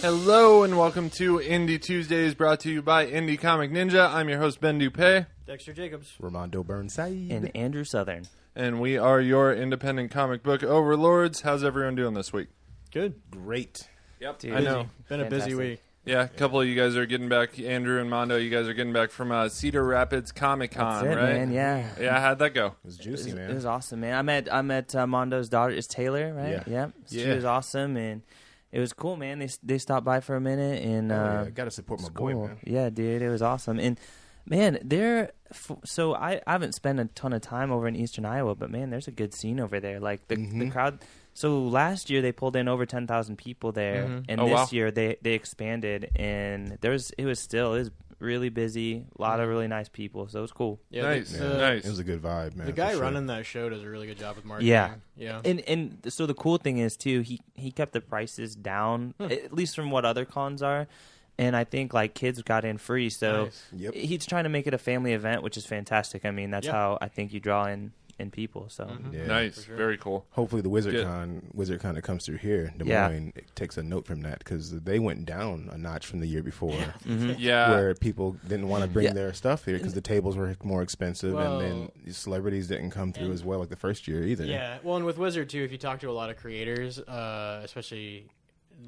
Hello and welcome to Indie Tuesdays, brought to you by Indie Comic Ninja. I'm your host, Ben Dupé. Dexter Jacobs. Romando Burnside. And Andrew Southern. And we are your independent comic book overlords. How's everyone doing this week? Good. Great. Yep, Dude, I know. Been a busy week. Yeah, a couple of you guys are getting back. Andrew and Mondo, you guys are getting back from Cedar Rapids Comic Con, That's it, right? man. Yeah. Yeah, how'd that go? It was juicy, man. It was awesome, man. I met Mondo's daughter. Is Taylor, right? Yeah. She was awesome, and it was cool, man. They stopped by for a minute, and Gotta support my boy, cool. man. Yeah, dude, it was awesome. And man, so I haven't spent a ton of time over in Eastern Iowa, but man, there's a good scene over there. Like the crowd. So last year they pulled in over 10,000 people there, and this year they expanded, and it was really busy. A lot of really nice people, so it was cool. Yeah, nice. It was a good vibe, man. The guy running that show does a really good job with marketing. Yeah. And so the cool thing is too, he kept the prices down, at least from what other cons are. And I think like kids got in free, so he's trying to make it a family event, which is fantastic. I mean, that's how I think you draw in people. So Nice, sure. Very cool. Hopefully the WizardCon that comes through here, Des Moines, takes a note from that, because they went down a notch from the year before. Where people didn't want to bring their stuff here because the tables were more expensive, and then celebrities didn't come through as well like the first year either. Yeah, well, and with Wizard too, if you talk to a lot of creators, especially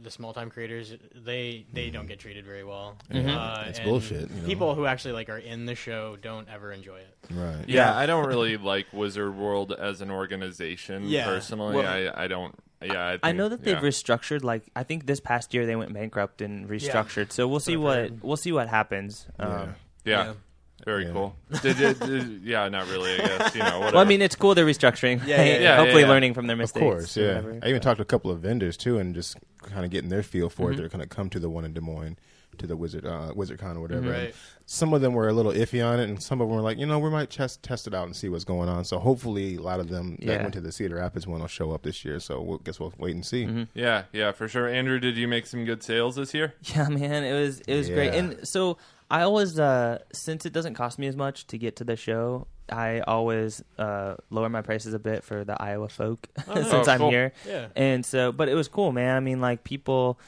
the small-time creators, they don't get treated very well. It's bullshit. People who actually like are in the show don't ever enjoy it. Right. Yeah, I don't really like Wizard World as an organization personally. Well, I don't. Yeah, I know that they've restructured. Like I think this past year they went bankrupt and restructured. So we'll see what happens. Yeah. Very cool. Yeah, not really, I guess. Whatever. Well, I mean, it's cool they're restructuring. Hopefully learning from their mistakes. Of course, yeah. I even talked to a couple of vendors, too, and just kind of getting their feel for it. They're going to come to the one in Des Moines, to the WizardCon or whatever. Right. Some of them were a little iffy on it, and some of them were like, we might test it out and see what's going on. So hopefully a lot of them that went to the Cedar Rapids one will show up this year. So we'll wait and see. Yeah, for sure. Andrew, did you make some good sales this year? Yeah, man, it was great. And so I always, since it doesn't cost me as much to get to the show, I always lower my prices a bit for the Iowa folk since I'm here. Yeah. And so, but it was cool, man. I mean, like people,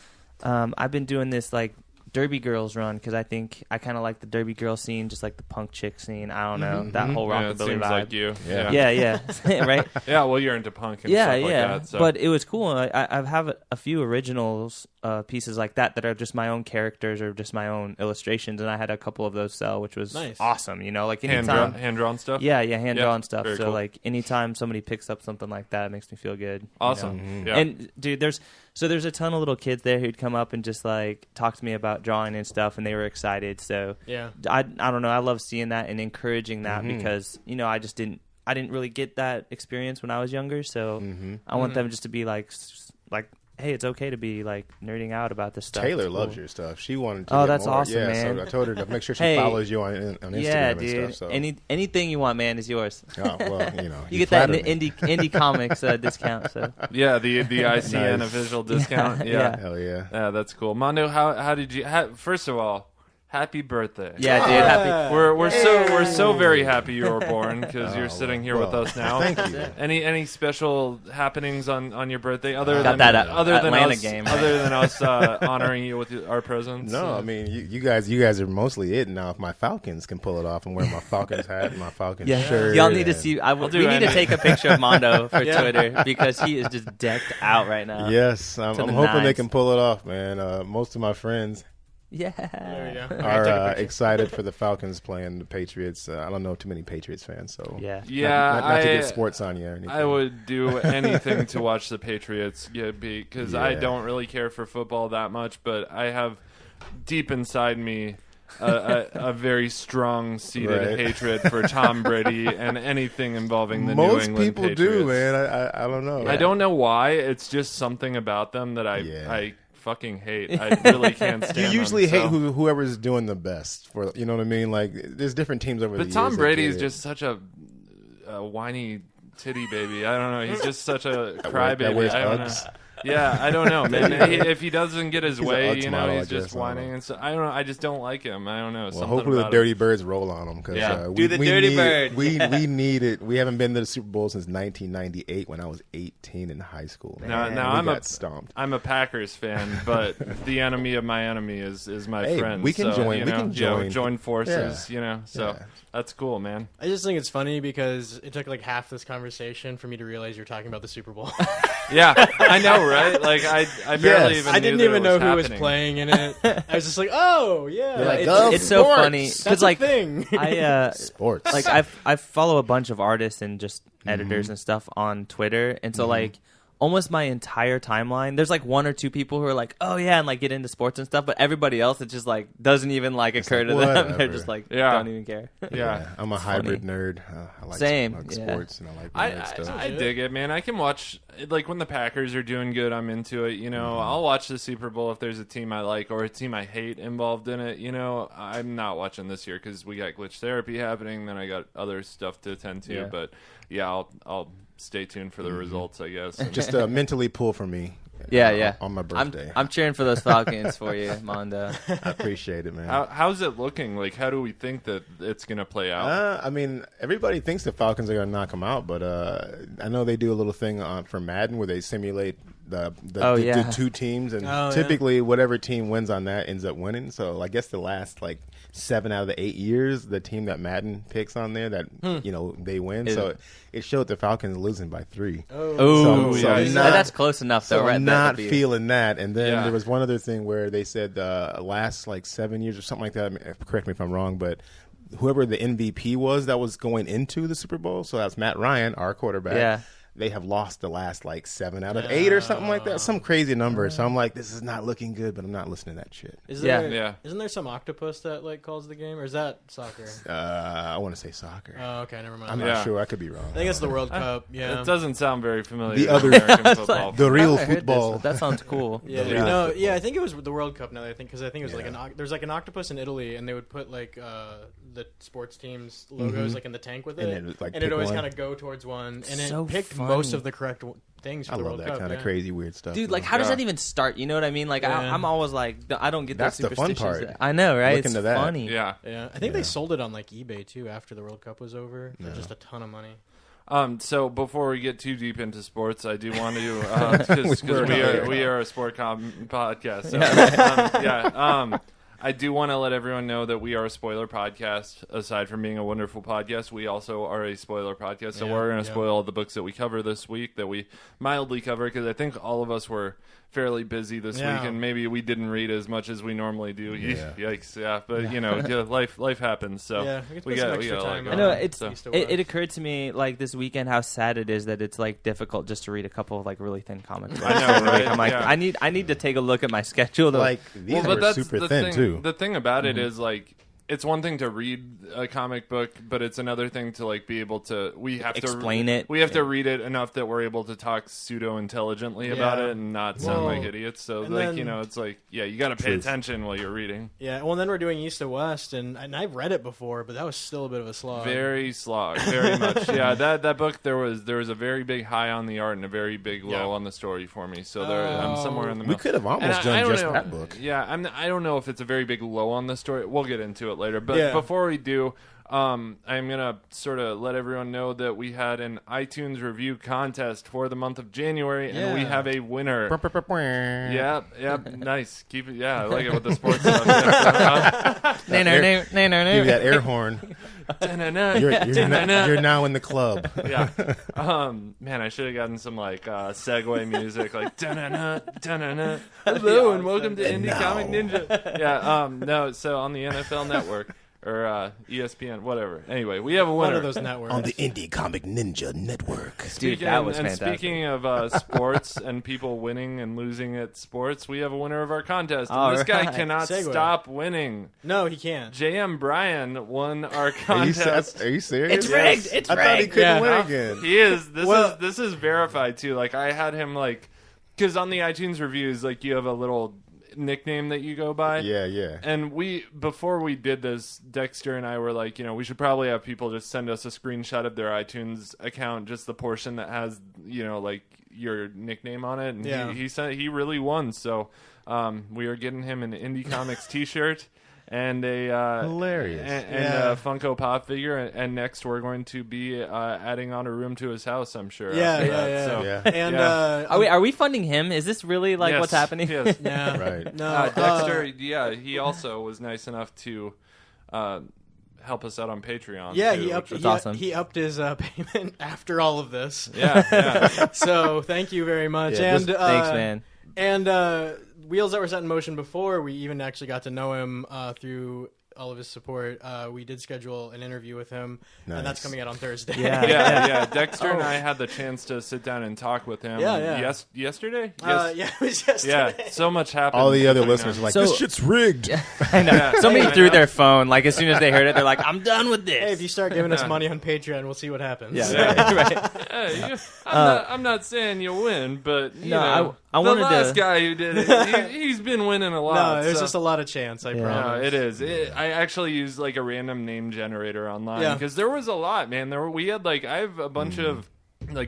I've been doing this like Derby Girls run because I think I kind of like the Derby Girl scene, just like the punk chick scene. I don't know, that whole rockabilly it seems vibe. like you. Yeah. Right? Yeah, well, you're into punk and stuff like that. So. But it was cool. I have a few originals pieces like that are just my own characters or just my own illustrations, and I had a couple of those sell, which was awesome. Like anytime hand-drawn stuff? Yeah, hand-drawn stuff. So cool. like anytime somebody picks up something like that, it makes me feel good. Awesome. Yeah. And dude, there's a ton of little kids there who'd come up and just like talk to me about drawing and stuff, and they were excited. So I don't know. I love seeing that and encouraging that because I didn't really get that experience when I was younger. So I want them just to be like, hey, it's okay to be like nerding out about this stuff. Taylor loves your stuff. She wanted to. Oh, get that's more. awesome, yeah, man. So I told her to make sure she follows you on Instagram and stuff. So. Anything you want, man, is yours. Oh, well, you get that in the indie comics discount. So yeah, the ICN official discount. Yeah, hell yeah. Yeah, that's cool. Mondo, how did you? First of all, happy birthday! Yeah, dude. Happy. We're so very happy you were born because you're sitting here with us now. Thank you. Any special happenings on your birthday other than Atlanta game, right? Other than us honoring you with our presence? No, I mean you guys are mostly it now. If my Falcons can pull it off and wear my Falcons hat and my Falcons shirt, y'all need to see. We need to take a picture of Mondo for Twitter because he is just decked out right now. Yes, I'm hoping they can pull it off, man. Most of my friends. Yeah, there we go. Are excited for the Falcons playing the Patriots. I don't know too many Patriots fans, so not to get sports on you or anything. I would do anything to watch the Patriots because I don't really care for football that much, but I have deep inside me a very strong seated hatred for Tom Brady and anything involving the New England Patriots. Most people do, man. I don't know. I don't know why. It's just something about them that I fucking hate. I really can't stand You usually them, hate whoever's doing the best for, you know what I mean? Like there's different teams over the years. But Tom Brady is just such a whiny titty baby. I don't know. He's just such a crybaby. I don't know. Yeah, I don't know, man. If he doesn't get his way, he's he's just whining and so I don't know. I just don't like him. I don't know. Well, hopefully the Dirty Birds roll on him because do the Dirty Bird. We need it. We haven't been to the Super Bowl since 1998 when I was 18 in high school. Now got stomped. I'm a Packers fan, but the enemy of my enemy is my friend. We can join. We can join forces. So that's cool, man. I just think it's funny because it took like half this conversation for me to realize you're talking about the Super Bowl. Yeah, I know, right? Like I barely even. I didn't even know who was happening. playing in it. I was just like, oh yeah, like, it's so funny because like thing. I sports. like I follow a bunch of artists and just editors and stuff on Twitter, and so like almost my entire timeline, there's like one or two people who are like, oh yeah, and like get into sports and stuff, but everybody else, it just like doesn't even like occur to them. They're just like, don't even care. Yeah, I'm a hybrid nerd. I like sports and I like weird stuff. I dig it, man. I can watch like when the Packers are doing good, I'm into it. I'll watch the Super Bowl if there's a team I like or a team I hate involved in it. I'm not watching this year because we got glitch therapy happening. Then I got other stuff to attend to. But yeah, I'll stay tuned for the results, I guess. Just mentally pull for me. Yeah. On my birthday. I'm cheering for those Falcons for you, Mondo. I appreciate it, man. How's it looking? Like, how do we think that it's going to play out? I mean, everybody thinks the Falcons are going to knock them out, but I know they do a little thing for Madden where they simulate the two teams, and typically whatever team wins on that ends up winning. So I guess the last 7 out of the 8 years, the team that Madden picks on there that they win. So it showed the Falcons losing by 3. That's close enough though. So right? I'm not feeling that. And then there was one other thing where they said last 7 years or something like that. Correct me if I'm wrong, but whoever the MVP was that was going into the Super Bowl, so that's Matt Ryan, our quarterback. Yeah. They have lost the last 7 out of 8 or something like that, some crazy number. So I'm like, this is not looking good, but I'm not listening to that shit. Isn't there some octopus that calls the game, or is that soccer? I want to say soccer. Oh, okay, never mind. I'm not sure. I could be wrong. I think it's the World Cup. Yeah, it doesn't sound very familiar. The other American football, the real football. That sounds cool. I think it was the World Cup. Now that I think, because I think it was there's an octopus in Italy, and they would put the sports teams logos in the tank with it, and it always kind of go towards one, and it picked most of the correct things for the World Cup. I love that kind of crazy weird stuff. Dude, how does that even start? You know what I mean? I'm always like, I don't get that's those superstitions. The fun part. I know, right? Look into that. Funny. Yeah. I think they sold it on eBay too after the World Cup was over for just a ton of money. So before we get too deep into sports, I do want to because we are a sport podcast. So, I do want to let everyone know that we are a spoiler podcast. Aside from being a wonderful podcast, we also are a spoiler podcast. So we're going to spoil all the books that we cover this week, that we mildly cover, because I think all of us were fairly busy this week, and maybe we didn't read as much as we normally do. Yikes, but life happens. So we got time. I know it occurred to me this weekend how sad it is that it's difficult just to read a couple of really thin comics. I know, right? I'm I need to take a look at my schedule. These were super thin too. The thing about it is it's one thing to read a comic book, but it's another thing to be able to. We have explain to it. We have to read it enough that we're able to talk pseudo intelligently about it and not sound like idiots. So it's you got to pay attention while you're reading. Yeah. Well, then we're doing East to West, and I've read it before, but that was still a bit of a slog. Very much. Yeah. That book there was a very big high on the art and a very big low on the story for me. So I'm somewhere in the middle. We could have almost done just that book. Yeah. I don't know if it's a very big low on the story. We'll get into it later, but before we do, I'm gonna sort of let everyone know that we had an iTunes review contest for the month of January, and we have a winner. Yep, nice. Keep it. Yeah, I like it with the sports stuff. Give me that air horn. You're now in the club. Yeah. Man, I should have gotten some segue music, hello and welcome to Indie Comic Ninja. Yeah. No. So on the NFL Network. Or ESPN, whatever. Anyway, we have a winner. One of those networks. On the Indie Comic Ninja Network. Dude, that was fantastic. Speaking of sports and people winning and losing at sports, we have a winner of our contest. And this guy cannot stop winning. No, he can't. J.M. Bryan won our contest. Are you serious? It's rigged. It's rigged. I thought he couldn't win again. He is. This is verified, too. I had him, because on the iTunes reviews, you have a little nickname that you go by. Yeah. And before we did this, Dexter and I were we should probably have people just send us a screenshot of their iTunes account, just the portion that has, your nickname on it, and he said he really won. So we are getting him an Indie Comics T-shirt. And a hilarious and a Funko Pop figure, and next we're going to be adding on a room to his house. I'm sure. Yeah. And are we funding him? Is this really what's happening? Yes. Yeah. Right. No, Dexter. He also was nice enough to help us out on Patreon. Yeah, too, awesome. He upped his payment after all of this. Yeah. So thank you very much. Yeah, and thanks, man. And Wheels That Were Set in Motion before we even actually got to know him through all of his support. We did schedule an interview with him, and that's coming out on Thursday. Yeah. Dexter and I had the chance to sit down and talk with him. Yesterday? It was yesterday. Yeah, so much happened. All the other listeners are like, this shit's rigged. I know. Somebody threw their phone. As soon as they heard it, they're like, I'm done with this. Hey, if you start giving us money on Patreon, we'll see what happens. Yeah, right. Hey, I'm not saying you'll win, but I wanted the last guy who did it, he's been winning a lot. No, there's just a lot of chance, I promise. No, it is. I actually used a random name generator online because there was a lot, man. We had I have a bunch of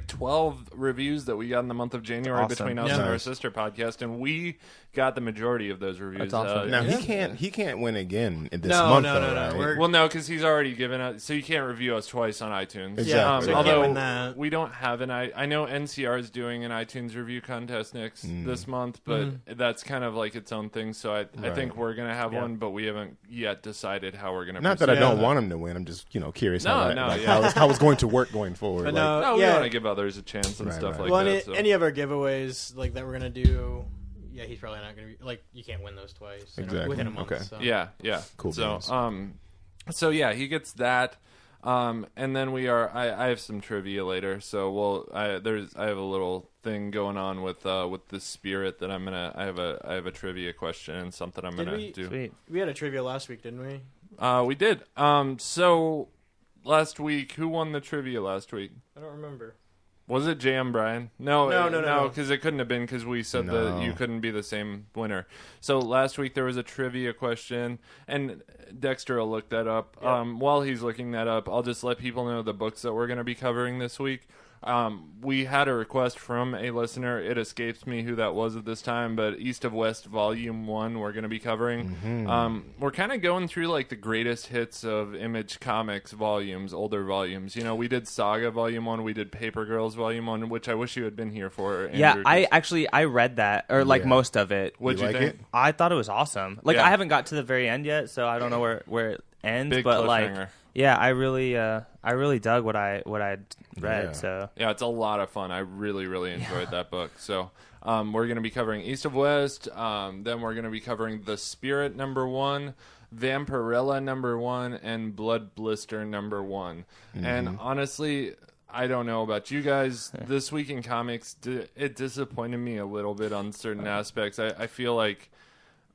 12 reviews that we got in the month of January between us and our sister podcast, and we got the majority of those reviews. That's awesome. Now he can't win again in this month. No. Right? Well, no, because he's already given us, so you can't review us twice on iTunes. Exactly. Although we don't have I know NCR is doing an iTunes review contest this month, but that's kind of its own thing. So I think we're gonna have one, but we haven't yet decided how we're gonna. Not that I don't want him to win. I'm just curious how it's going to work going forward. We want to give others a chance and stuff like that. Well, any of our giveaways that we're gonna do. Yeah, he's probably not going to be you can't win those twice within a month. Okay. So. Yeah. Cool. So he gets that, and then I have some trivia later. So I have a little thing going on with the spirit that I have a trivia question and something I'm gonna do. Sweet. We had a trivia last week, didn't we? We did. So last week, who won the trivia last week? I don't remember. Was it J.M. Bryan? No, because it couldn't have been because we said that you couldn't be the same winner. So last week there was a trivia question, and Dexter will look that up. Yep. While he's looking that up, I'll just let people know the books that we're going to be covering this week. We had a request from a listener. It escapes me who that was at this time, but East of West Volume 1 we're going to be covering. Mm-hmm. We're kind of going through the greatest hits of Image Comics volumes, older volumes. We did Saga Volume 1, we did Paper Girls Volume 1, which I wish you had been here for, Andrew. Yeah, I read that, or most of it. What'd you think? I thought it was awesome. I haven't got to the very end yet, so I don't know where it ends. Big but cliffhanger. Yeah, I really dug what I read. Yeah. So it's a lot of fun. I really enjoyed that book. So we're going to be covering East of West. Then we're going to be covering The Spirit #1, Vampirella #1, and Blood Blister #1. Mm-hmm. And honestly, I don't know about you guys. This week in comics, it disappointed me a little bit on certain aspects. I feel like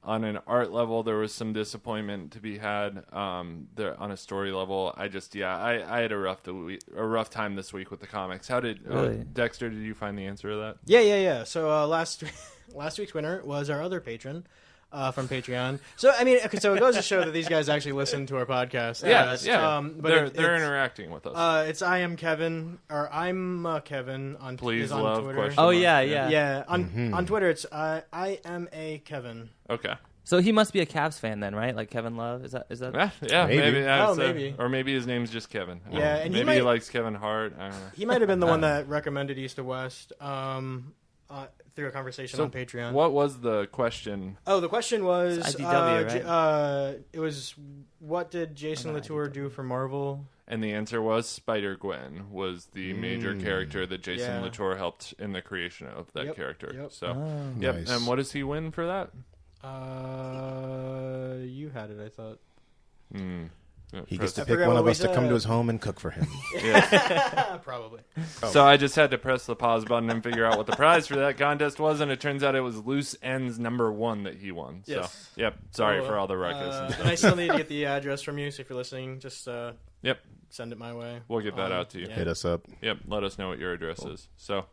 on an art level, there was some disappointment to be had. There on a story level, I had a rough time this week with the comics. How did Dexter? Did you find the answer to that? Yeah. So last week's winner was our other patron from Patreon. So so it goes to show that these guys actually listen to our podcast. But they're interacting with us. It's I'm Kevin on Please on love Twitter. Oh yeah. On Twitter it's I am a Kevin. Okay. So he must be a Cavs fan then, right? Like Kevin Love? Is that? Yeah, maybe. Maybe. Or maybe his name's just Kevin. Yeah, and maybe he likes Kevin Hart. I don't know. He might have been the one that recommended East to West through a conversation on Patreon. What was the question? Oh, the question was IDW, right? It was what did Jason Latour do for Marvel? And the answer was Spider-Gwen was the major character that Jason Latour helped in the creation of that character. Yep. So, nice. And what does he win for that? You had it, I thought. He gets to pick one of us to come to his home and cook for him. Probably. So I just had to press the pause button and figure out what the prize for that contest was, and it turns out it was Loose Ends #1 that he won. Yes. So, sorry for all the ruckus. And I still need to get the address from you, so if you're listening, just... send it my way. We'll get that out to you. Yeah. Hit us up. Yep, let us know what your address is. So,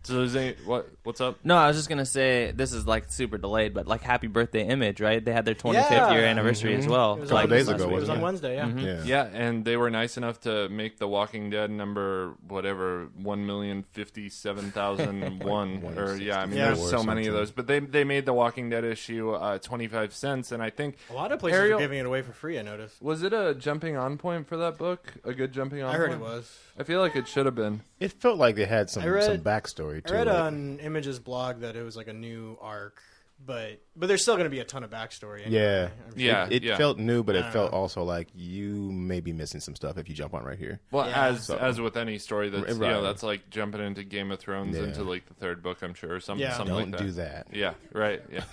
so is what's up? No, I was just gonna say this is like super delayed, but like happy birthday, Image, right? They had their 25th year anniversary as well. It was a couple days ago. It was on Wednesday. Yeah. Yeah, and they were nice enough to make The Walking Dead number 1,057,001 or there's so many of those, but they made The Walking Dead issue 25 cents, and I think a lot of places are giving it away for free. I noticed. Was it a jumping on point for that book? A good jumping on point? I heard it was. I feel like it should have been. It felt like they had some backstory to it. I read on Image's blog that it was like a new arc, but there's still going to be a ton of backstory. Anyway, It felt new, but it felt also like you may be missing some stuff if you jump on right here. Well, as with any story that's that's like jumping into Game of Thrones into like the third book, I'm sure, or something like that. Don't do that. Yeah, right. Yeah.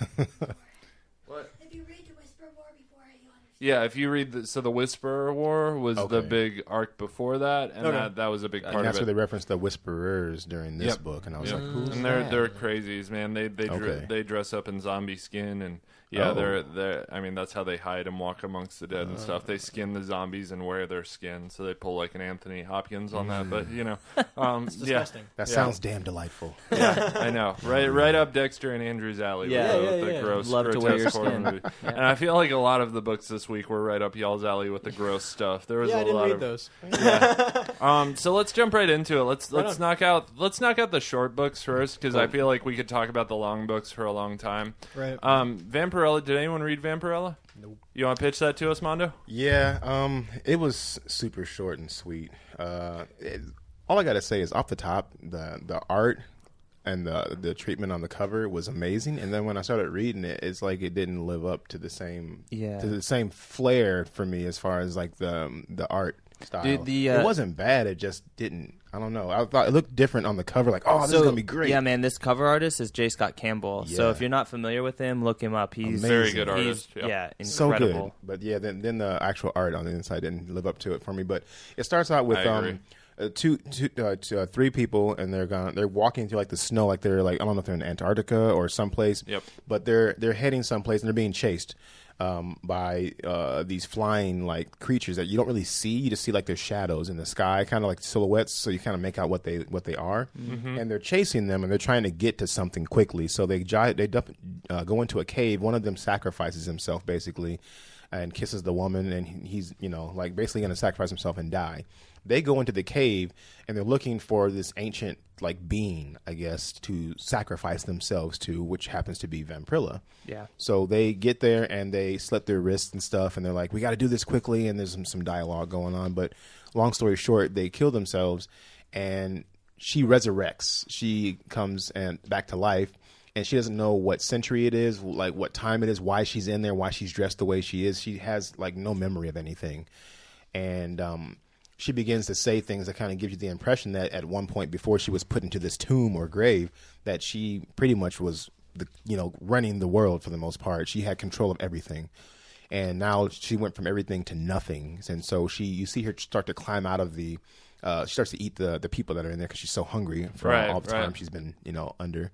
What? If you read the Whisper War before, you understand. Yeah, if you read the Whisperer War was the big arc before that, and that was a big part of it. And that's where they referenced the Whisperers during this book, and I was like, who's and they're crazies, man. They dress up in zombie skin, and they're I mean, that's how they hide and walk amongst the dead and stuff. They skin the zombies and wear their skin, so they pull like an Anthony Hopkins on that. But it's disgusting. That sounds damn delightful. Yeah, I know. Right up Dexter and Andrew's alley. With the gross, love to wear your skin. Movie. Yeah. And I feel like a lot of the books this week were right up y'all's alley with the gross stuff. There was a I didn't lot read those. So let's jump right into it. Let's knock out the short books first, because I feel like we could talk about the long books for a long time. Right. Vampirella. Did anyone read Vampirella? Nope. You want to pitch that to us, Mondo? Yeah. It was super short and sweet. All I gotta say is off the top, the art and the treatment on the cover was amazing, and then when I started reading it, it's like it didn't live up to the same flair for me as far as like the art style. It wasn't bad, it just didn't. I don't know. I thought it looked different on the cover, like, this is gonna be great. Yeah, man, this cover artist is J. Scott Campbell. Yeah. So if you're not familiar with him, look him up. He's a very good artist. Incredible. So good. But yeah, then the actual art on the inside didn't live up to it for me. But it starts out with three people, and they're walking through like the snow, like they're like, I don't know if they're in Antarctica or someplace. Yep. But they're heading someplace, and they're being chased by these flying like creatures that you don't really see. You just see like their shadows in the sky, kind of like silhouettes. So you kind of make out what they are, and they're chasing them, and they're trying to get to something quickly. So they go into a cave. One of them sacrifices himself basically, and kisses the woman, and he's like basically going to sacrifice himself and die. They go into the cave, and they're looking for this ancient like being, I guess, to sacrifice themselves to, which happens to be Vampirella. Yeah. So they get there, and they slit their wrists and stuff, and they're like, we got to do this quickly, and there's some dialogue going on. But long story short, they kill themselves, and she resurrects. She comes back to life, and she doesn't know what century it is, like what time it is, why she's in there, why she's dressed the way she is. She has like no memory of anything. And she begins to say things that kind of gives you the impression that at one point before she was put into this tomb or grave, that she pretty much was running the world for the most part. She had control of everything. And now she went from everything to nothing. And so you see her start to climb out of she starts to eat the people that are in there because she's so hungry for all the time she's been, under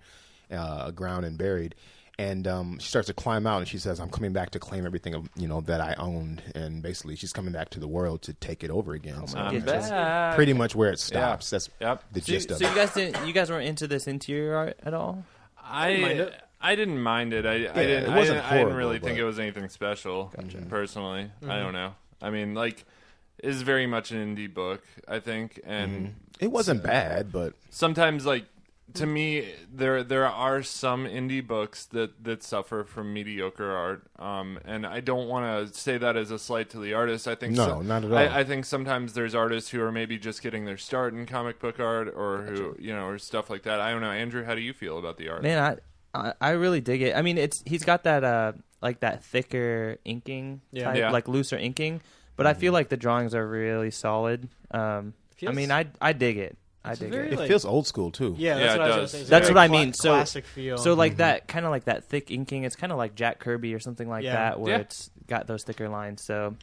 ground and buried. And she starts to climb out, and she says, I'm coming back to claim everything that I owned. And basically, she's coming back to the world to take it over again. So that's pretty much where it stops. Yeah. That's the gist of it. So you guys weren't into this interior art at all? I didn't mind it. I didn't really think it was anything special, personally. I don't know. I mean, like, it's very much an indie book, I think. And it wasn't bad, but sometimes, like, to me, there are some indie books that suffer from mediocre art, and I don't want to say that as a slight to the artist. I think not at all. I think sometimes there's artists who are maybe just getting their start in comic book art, or who or stuff like that. I don't know, Andrew. How do you feel about the art? Man, I really dig it. I mean, he's got that like that thicker inking type, like looser inking, but I feel like the drawings are really solid. I mean, I dig it. I dig it. It feels old school too. Yeah, that's what I was going to say. That's what I mean. So classic feel. So like that, kind of like that thick inking. It's kind of like Jack Kirby or something like that, where it's got those thicker lines. So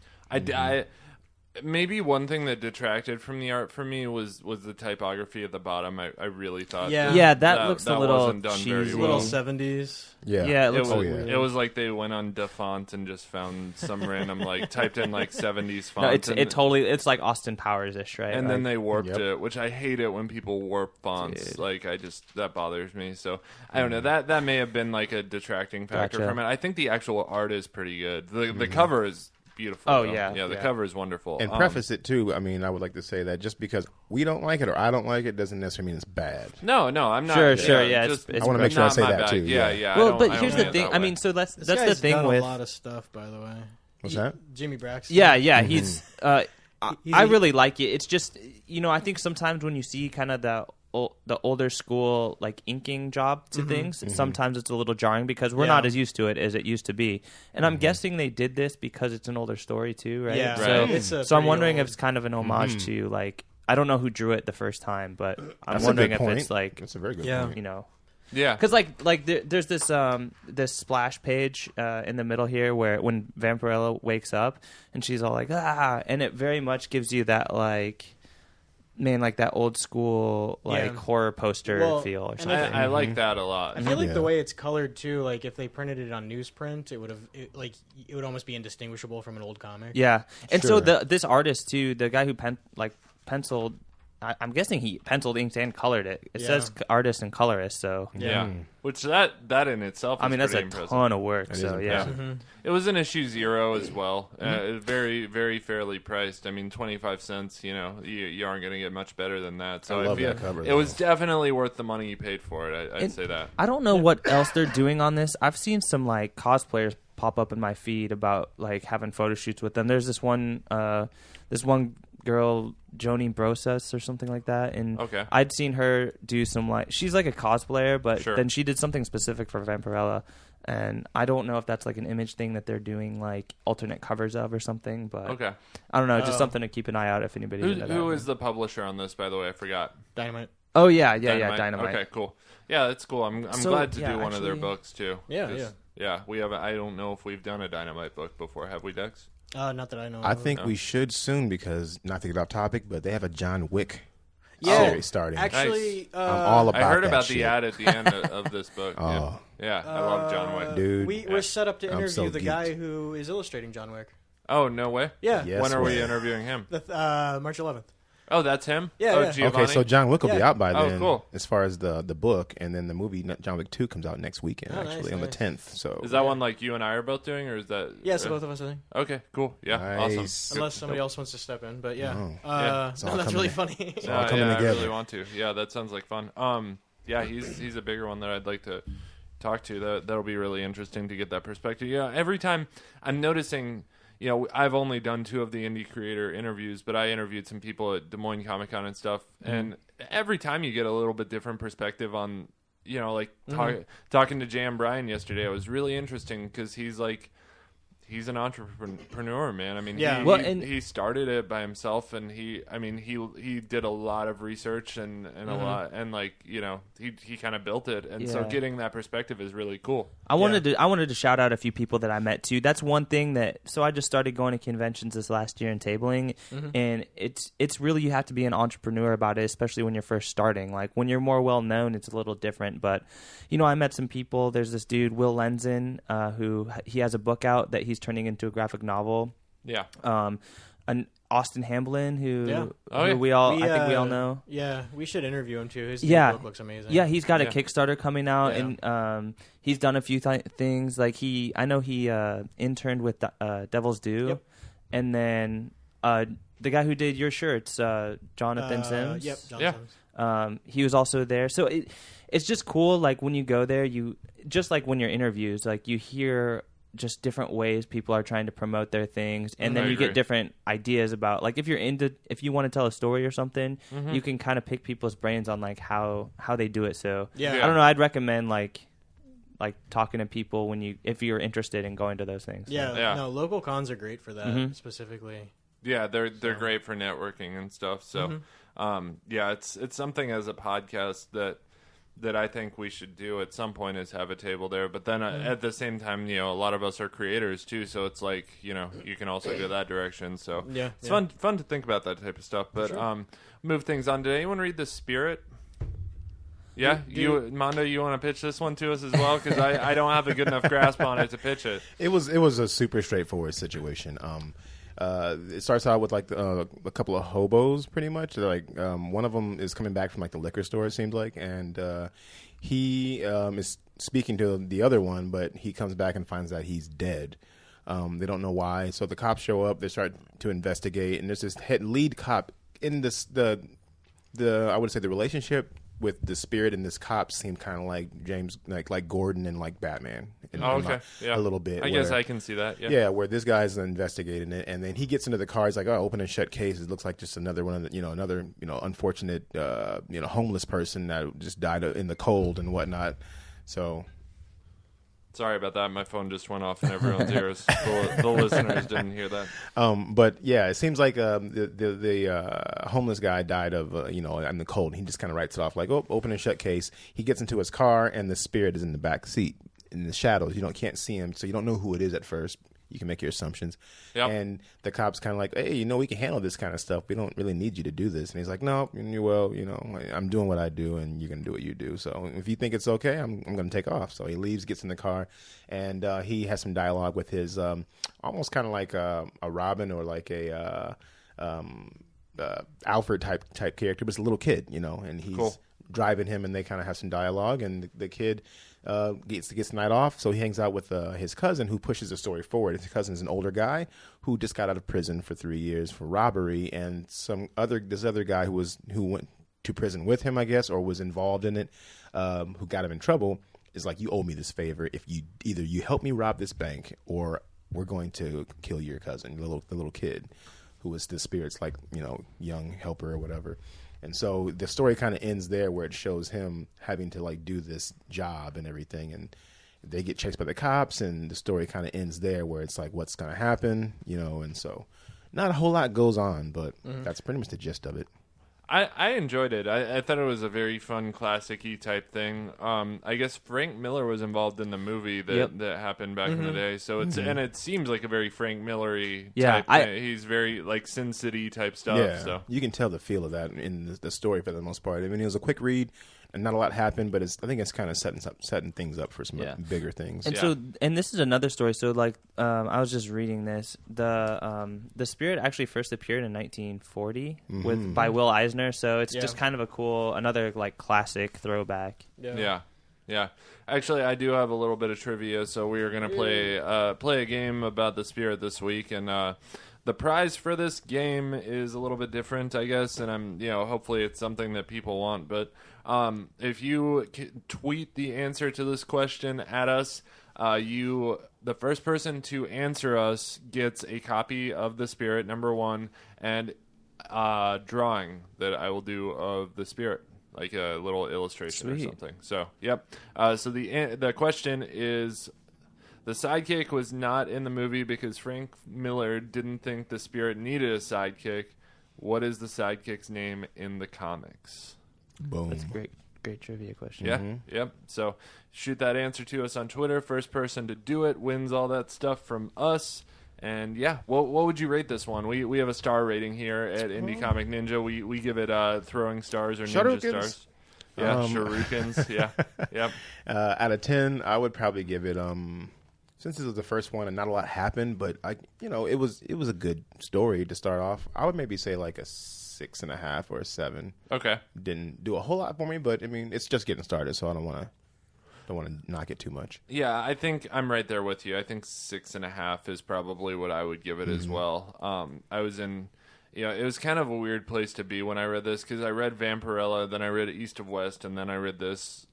Maybe one thing that detracted from the art for me was the typography at the bottom. I really thought that looks a little wasn't done cheesy. very well. Little 70s. Yeah, it was like they went on DaFont and just found some random typed in 70s font. No, it's like Austin Powers-ish, right? And then they warped it, which I hate it when people warp fonts. Dude. That bothers me. So I don't know. That may have been a detracting factor from it. I think the actual art is pretty good. The cover is beautiful. Oh, though. yeah. The cover is wonderful. And preface it too. I mean, I would like to say that just because we don't like it or I don't like it doesn't necessarily mean it's bad. No, I'm not. Sure. Yeah, I want to make sure I say that too. Yeah. Well, but here's the thing. I mean, so that's the thing done with a lot of stuff, by the way. What's that? Jimmy Braxton. Yeah. He's. I really like it. It's just I think sometimes when you see kind of the older school inking job to things, sometimes it's a little jarring because we're not as used to it as it used to be. And I'm guessing they did this because it's an older story too, right? Yeah, so, so I'm wondering if it's kind of an homage to I don't know who drew it the first time, but I'm wondering if it's it's a very good point. Yeah, because there's this splash page in the middle here where when Vampirella wakes up and she's all and it very much gives you that that old school horror poster feel or something. I like that a lot. I feel like the way it's colored too, if they printed it on newsprint, it would almost be indistinguishable from an old comic. Yeah, and so this artist too, the guy who penciled. I'm guessing he penciled, inked, and colored it. It says artist and colorist, so which that in itself. Is that's a impressive. ton of work. So it was an issue 0 as well. Very, very fairly priced. I mean, 25 cents. You aren't going to get much better than that. So I love that cover. It was definitely worth the money you paid for it. I'd say that. I don't know what else they're doing on this. I've seen some cosplayers pop up in my feed about having photo shoots with them. There's this one girl, Joni Brosas or something like that, and I'd seen her do some she's a cosplayer, but then she did something specific for Vampirella, and I don't know if that's an image thing that they're doing alternate covers of or something, but I don't know, just something to keep an eye out if anybody. Who is the publisher on this, by the way? I forgot. Dynamite. Oh Dynamite. Okay, cool. Yeah, that's cool. I'm glad to do one of their books too. Yeah. We have. I don't know if we've done a Dynamite book before. Have we, Dex? Not that I know. I think we should soon because not to get off topic, but they have a John Wick series starting. Actually, I'm all about. I heard about shit. the ad at the end of this book. Yeah, I love John Wick, dude. We're set up to interview so the geeked. guy who is illustrating John Wick. Oh, no way. Yeah. Yes, when are we interviewing him? March 11th. Oh, that's him? Yeah. Giovanni? Okay, so John Wick will be out by then. Oh, cool. As far as the book, and then the movie John Wick 2 comes out next weekend, on the 10th. So is that one you and I are both doing, or is that? Yeah, so both of us, I think. Okay, cool. Yeah, nice. awesome. Unless somebody else wants to step in, but No, that's really funny. It's all coming together. I really want to. Yeah, that sounds like fun. Yeah, he's a bigger one that I'd like to talk to. That'll be really interesting to get that perspective. Yeah, every time I'm noticing. I've only done 2 of the indie creator interviews, but I interviewed some people at Des Moines Comic Con and stuff. And every time you get a little bit different perspective on, talking to Jan Bryan yesterday, it was really interesting because he's an entrepreneur, man. I mean, he started it by himself, and he did a lot of research and a lot, and he kind of built it, and so getting that perspective is really cool. I wanted to shout out a few people that I met too. That's one thing so I just started going to conventions this last year and tabling, and it's really, you have to be an entrepreneur about it, especially when you're first starting. When you're more well known, it's a little different. But I met some people. There's this dude Will Lenzen, who he has a book out that he's turning into a graphic novel. Yeah. An Austin Hamblin, who I think we all know. Yeah, we should interview him too. His book looks amazing. Yeah, he's got a Kickstarter coming out, and he's done a few things. I know he interned with Devil's Due, and then the guy who did your shirts, Jonathan Sims. Yep, Jonathan Sims. He was also there. So it's just cool. When you go there, you just when you're interviews, you hear just different ways people are trying to promote their things, and then you get different ideas about if you want to tell a story or something, you can kind of pick people's brains on how they do it. So I don't know, I'd recommend talking to people if you're interested in going to those things. No, local cons are great for that specifically. Yeah, they're great for networking and stuff. So it's something as a podcast that that I think we should do at some point is have a table there. But then at the same time, a lot of us are creators too, so it's like you can also go that direction. So it's fun to think about that type of stuff. But move things on. Did anyone read The Spirit? Yeah, Mondo, you want to pitch this one to us as well? Because I don't have a good enough grasp on it to pitch it. It was a super straightforward situation. It starts out with like a couple of hobos, pretty much. Like one of them is coming back from like the liquor store, it seems like, and he is speaking to the other one, but he comes back and finds that he's dead. They don't know why, so the cops show up. They start to investigate, and there's this lead cop in this the I would say the relationship with the spirit and this cop seemed kind of like James, like Gordon and like Batman. A little bit. I guess I can see that. Yeah, where this guy's investigating it, and then he gets into the car. He's like, "Oh, open and shut case. It looks like just another one of the, another unfortunate homeless person that just died in the cold and whatnot." So. Sorry about that. My phone just went off in everyone's ears. The listeners didn't hear that. But yeah, it seems like the homeless guy died of in the cold. He just kind of writes it off like, "Oh, open and shut case." He gets into his car, and the spirit is in the back seat in the shadows. You can't see him, so you don't know who it is at first. You can make your assumptions. Yep. And the cop's kind of like, "Hey, we can handle this kind of stuff. We don't really need you to do this." And he's like, "No, well, I'm doing what I do, and you're going to do what you do. So if you think it's okay, I'm going to take off." So he leaves, gets in the car, and he has some dialogue with his almost kind of like a Robin or like a Alfred type character, but it's a little kid, and he's driving him, and they kind of have some dialogue, and the kid gets the night off, so he hangs out with his cousin, who pushes the story forward. His cousin's an older guy who just got out of prison for 3 years for robbery, and this other guy who went to prison with him, I guess, or was involved in it, who got him in trouble, is like, "You owe me this favor. If you either you help me rob this bank, or we're going to kill your cousin, the little kid, who was the spirit's like young helper or whatever." And so the story kind of ends there, where it shows him having to like do this job and everything, and they get chased by the cops, and the story kind of ends there, where it's like, what's going to happen, and so not a whole lot goes on, but that's pretty much the gist of it. I enjoyed it. I thought it was a very fun, classic-y type thing. I guess Frank Miller was involved in the movie that happened back in the day. So it's and it seems like a very Frank Miller-y type thing. He's very like Sin City type stuff. Yeah, so you can tell the feel of that in the story for the most part. I mean, it was a quick read. And not a lot happened, but I think it's kind of setting things up for some bigger things. And and this is another story. So like, I was just reading this. The spirit actually first appeared in 1940 by Will Eisner. So it's just kind of a cool, another like classic throwback. Yeah. Actually, I do have a little bit of trivia. So we are going to play a game about the spirit this week, and the prize for this game is a little bit different, I guess, and I'm hopefully it's something that people want, but. If you tweet the answer to this question at us, the first person to answer us gets a copy of The Spirit, #1, and a drawing that I will do of the spirit, like a little illustration or something. So, yep. So the question is, the sidekick was not in the movie because Frank Miller didn't think the spirit needed a sidekick. What is the sidekick's name in the comics? Boom. That's a great trivia question. Yeah, yep. So shoot that answer to us on Twitter. First person to do it wins all that stuff from us. And yeah, what would you rate this one? We have a star rating here at Indie Comic Ninja. We give it throwing stars or ninja stars. Yeah, shurikens. Yeah, yep. Out of 10, I would probably give it. Since this was the first one and not a lot happened, but it was a good story to start off. I would maybe say like a 6.5 or a 7. Okay. Didn't do a whole lot for me, but I mean, it's just getting started, so I don't want to knock it too much. Yeah, I think I'm right there with you. I think 6.5 is probably what I would give it as well. I was in, it was kind of a weird place to be when I read this, because I read Vampirella, then I read East of West, and then I read this.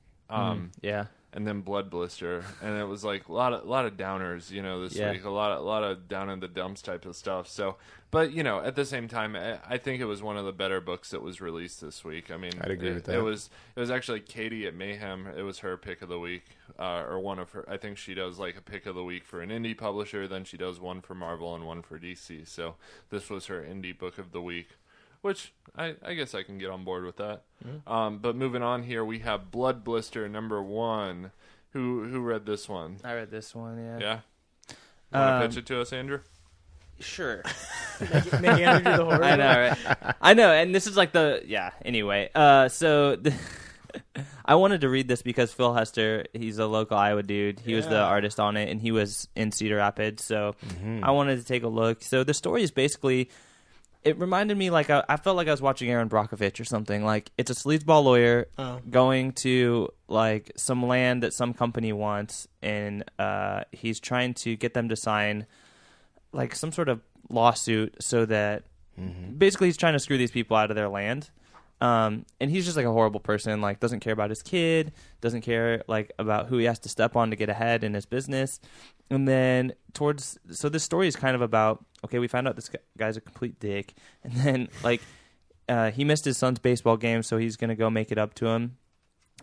And then Blood Blister, and it was like a lot of downers, this week, a lot of down in the dumps type of stuff. So, but at the same time, I think it was one of the better books that was released this week. I mean, I'd agree with that. It was actually Katie at Mayhem. It was her pick of the week, or one of her. I think she does like a pick of the week for an indie publisher. Then she does one for Marvel and one for DC. So this was her indie book of the week. which I guess I can get on board with that. Mm-hmm. But moving on here, we have Blood Blister #1. Who read this one? I read this one, yeah. Yeah? Want to pitch it to us, Andrew? Sure. Make Andrew do the horror. I know, right? I know, and this is like anyway. So I wanted to read this because Phil Hester, he's a local Iowa dude. He was the artist on it, and he was in Cedar Rapids, so I wanted to take a look. So the story is basically, it reminded me like I felt like I was watching Aaron Brockovich or something. Like, it's a sleazeball lawyer going to like some land that some company wants, and he's trying to get them to sign like some sort of lawsuit so that basically he's trying to screw these people out of their land. And he's just like a horrible person, like doesn't care about his kid, doesn't care like about who he has to step on to get ahead in his business. And then so this story is kind of about, okay, we found out this guy's a complete dick, and then like he missed his son's baseball game, so he's gonna go make it up to him.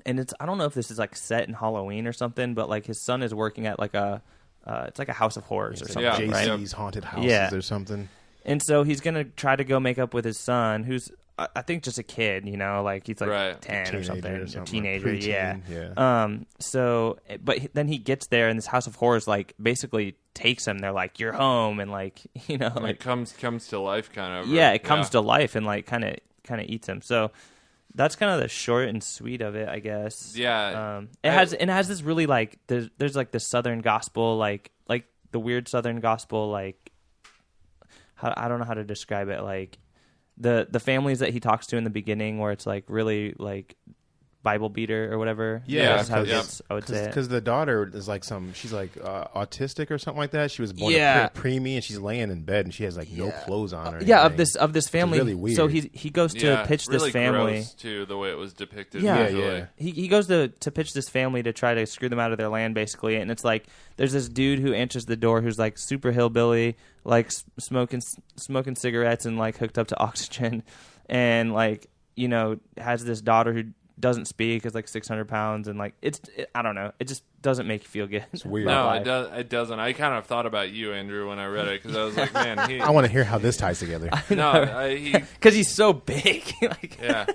And I don't know if this is like set in Halloween or something, but like his son is working at like it's like a house of horrors or something, JC's right? haunted houses or something. And so he's gonna try to go make up with his son, who's I think just a kid, you know, like he's like 10 or something, a teenager, yeah. So, but then he gets there, and this house of horrors like basically takes him. They're like, "You're home," and like, you know, like it comes to life, kind of. Yeah, it comes to life and like kind of eats him. So that's kind of the short and sweet of it, I guess. Yeah. It has this really like there's like the Southern gospel, like the weird Southern gospel, like I don't know how to describe it, like. The families that he talks to in the beginning, where it's like really like Bible beater or whatever. Yeah, I would say because the daughter is like she's like autistic or something like that. She was born preemie, and she's laying in bed, and she has like no clothes on her. Yeah, of this family. It's really weird. So he goes to pitch really this family. Gross too, the way it was depicted. Yeah. He goes to pitch this family to try to screw them out of their land, basically. And it's like there's this dude who answers the door who's like super hillbilly, like smoking cigarettes and like hooked up to oxygen, and like, you know, has this daughter who doesn't speak, is like 600 pounds, and like I don't know, it just doesn't make you feel good. It's weird. No, it doesn't. I kind of thought about you, Andrew, when I read it, because I was like, man, I want to hear how this ties together. Because he's so big. Like, yeah.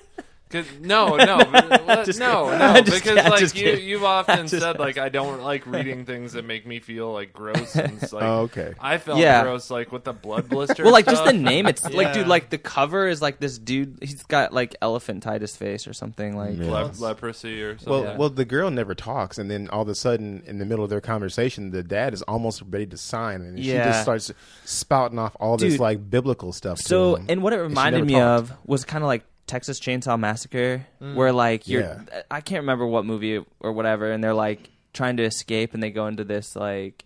No, because like you've often said, like, I don't like reading things that make me feel like gross. And it's like, okay. I felt gross like with the Blood Blister. Well, like stuff. just the name, it's like, dude, like the cover is like this dude. He's got like elephantitis face or something, like leprosy or something. Well, the girl never talks, and then all of a sudden, in the middle of their conversation, the dad is almost ready to sign, and she just starts spouting off all this like biblical stuff. So, to him, and what it reminded me of was kind of like Texas Chainsaw Massacre, where like I can't remember what movie or whatever, and they're like trying to escape, and they go into this like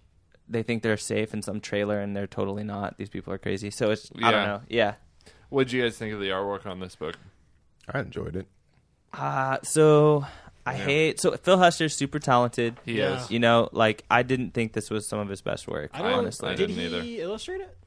they think they're safe in some trailer, and they're totally not. These people are crazy. So it's I don't know. Yeah. What did you guys think of the artwork on this book? I enjoyed it. So Phil Hester's super talented. He is. You know, like I didn't think this was some of his best work. Honestly, I didn't either. Did he illustrate it?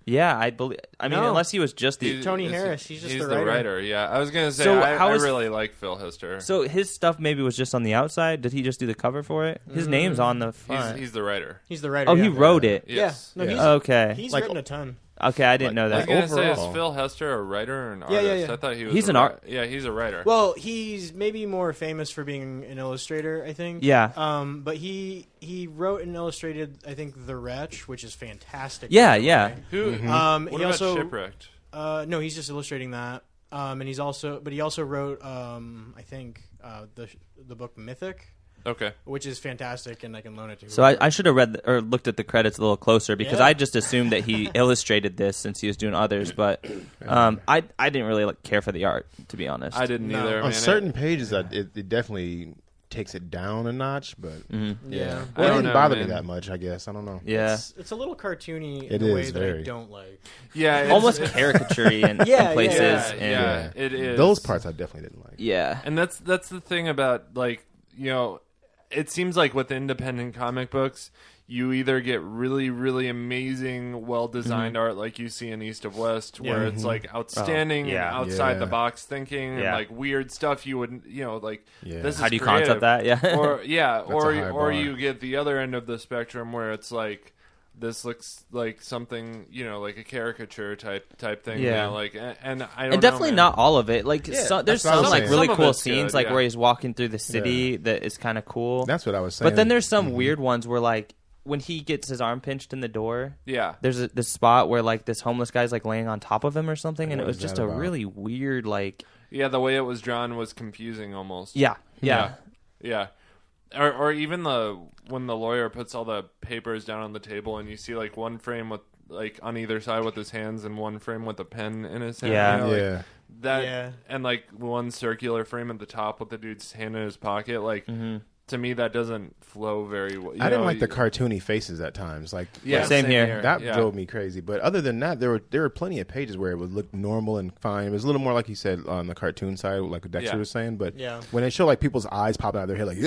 Yeah, I believe. I mean, unless he was just Tony Harris. He's just the writer. writer. Yeah, I was gonna say. So I really like Phil Hester. So his stuff maybe was just on the outside. Did he just do the cover for it? His name's on the front. He's the writer. He's the writer. Oh, he wrote it. Yes. Yeah. No, okay. He's written a ton. Okay, I didn't know that. I was gonna say, is Phil Hester a writer or an artist? Yeah. I thought he was. He's an art. Yeah, he's a writer. Well, he's maybe more famous for being an illustrator, I think. Yeah. But he wrote and illustrated, I think, The Wretch, which is fantastic. Yeah, yeah. Who? He what about also Shipwrecked? No, he's just illustrating that. And he also wrote, I think, the book Mythic. Okay. Which is fantastic, and I can loan it to you. So I should have read or looked at the credits a little closer, because I just assumed that he illustrated this since he was doing others. But I didn't really care for the art, to be honest. I didn't either. On certain pages, it definitely takes it down a notch, but yeah, well, it didn't bother me that much. I guess I don't know. Yeah, it's a little cartoony in a way that I don't like. Yeah, almost caricature-y in places. Yeah, it is. Those parts I definitely didn't like. Yeah, and that's the thing about, like, you know, it seems like with independent comic books, you either get really, really amazing, well-designed art like you see in East of West, where it's like outstanding and outside the box thinking and like weird stuff you wouldn't, you know, like this is how do you creative. concept that? Yeah, or you get the other end of the spectrum where it's like this looks like something, like a caricature type thing. Yeah. And I don't definitely know, not all of it. Like there's some like really some of cool it's scenes good, where he's walking through the city that is kind of cool. That's what I was saying. But then there's some weird ones where like when he gets his arm pinched in the door, there's this spot where like this homeless guy's like laying on top of him or something, and it was just a really weird like. Yeah, the way it was drawn was confusing almost. Yeah. Or even when the lawyer puts all the papers down on the table and you see like one frame with like on either side with his hands and one frame with a pen in his hand. And like one circular frame at the top with the dude's hand in his pocket. Like to me that doesn't flow very well. I didn't like the cartoony faces at times. Like same here. That drove me crazy. But other than that, there were plenty of pages where it would look normal and fine. It was a little more like you said on the cartoon side, like what Dexter was saying. But when they show like people's eyes popping out of their head, like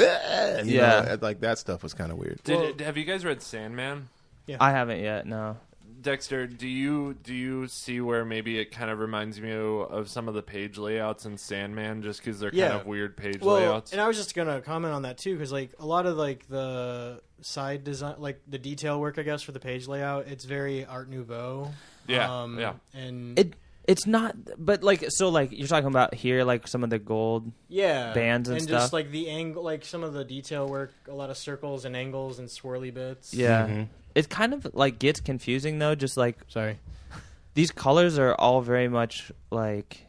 you know, like that stuff was kind of weird. Have you guys read Sandman? Yeah, I haven't yet. No. Dexter, do you see where maybe it kind of reminds me of some of the page layouts in Sandman, just because they're kind of weird page layouts? And I was just gonna comment on that too, because like a lot of like the side design, like the detail work, I guess, for the page layout, it's very Art Nouveau. And it's not, but like you're talking about here, like some of the gold bands and stuff, just like the angle, like some of the detail work, a lot of circles and angles and swirly bits. It kind of like gets confusing though. Just like these colors are all very much like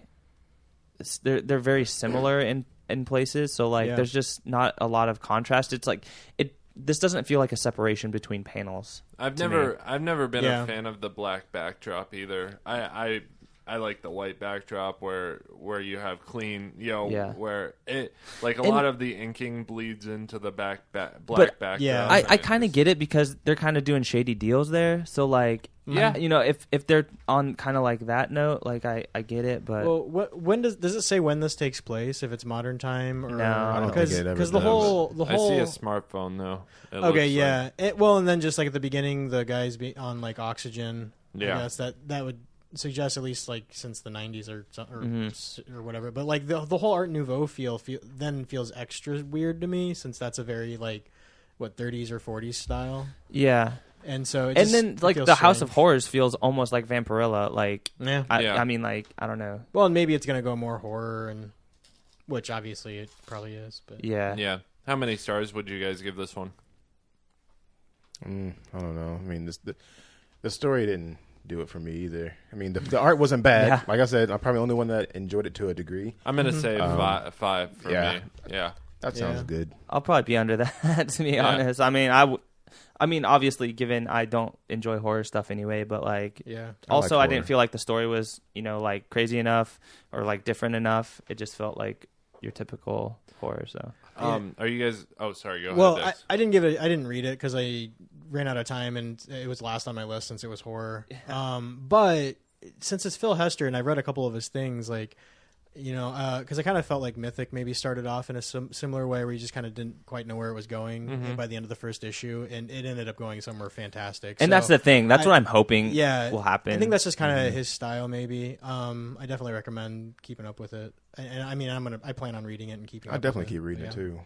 they're very similar in places. So like there's just not a lot of contrast. It's like this doesn't feel like a separation between panels. I've never been a fan of the black backdrop either. I like the white backdrop where you have clean, where it like a lot of the inking bleeds into the black backdrop. Yeah, I kind of get it because they're kind of doing shady deals there. So like, if they're on kind of like that note, like I get it. But when does it say when this takes place? If it's modern time or no? I don't think it ever does. the whole I see a smartphone though. And then just like at the beginning, the guys be on like oxygen. I guess that would suggest at least like since the 90s or whatever, but like the whole Art Nouveau feel then feels extra weird to me, since that's a very like 30s or 40s style. And so then like the strange. House of Horrors feels almost like Vampirella. Like I mean, like I don't know. Well, and maybe it's gonna go more horror, and which obviously it probably is. But yeah. How many stars would you guys give this one? I don't know. I mean, the story didn't do it for me either. I mean, the art wasn't bad. Like I said, I'm probably the only one that enjoyed it to a degree. I'm gonna say 5 for me. Yeah, that sounds good. I'll probably be under that to be honest. I mean, obviously, given I don't enjoy horror stuff anyway, but like, also I didn't feel like the story was like crazy enough or like different enough. It just felt like your typical horror. So, are you guys? Oh, sorry. Go ahead. Well, I didn't give it. I didn't read it because I ran out of time, and it was last on my list since it was horror. But since it's Phil Hester, and I read a couple of his things, like because I kind of felt like Mythic maybe started off in a similar way where you just kind of didn't quite know where it was going by the end of the first issue, and it ended up going somewhere fantastic. And that's the thing. That's what I'm hoping will happen. I think that's just kind of his style, maybe. I definitely recommend keeping up with it. And I mean, I plan on reading it and keeping up with it. I definitely keep reading it too.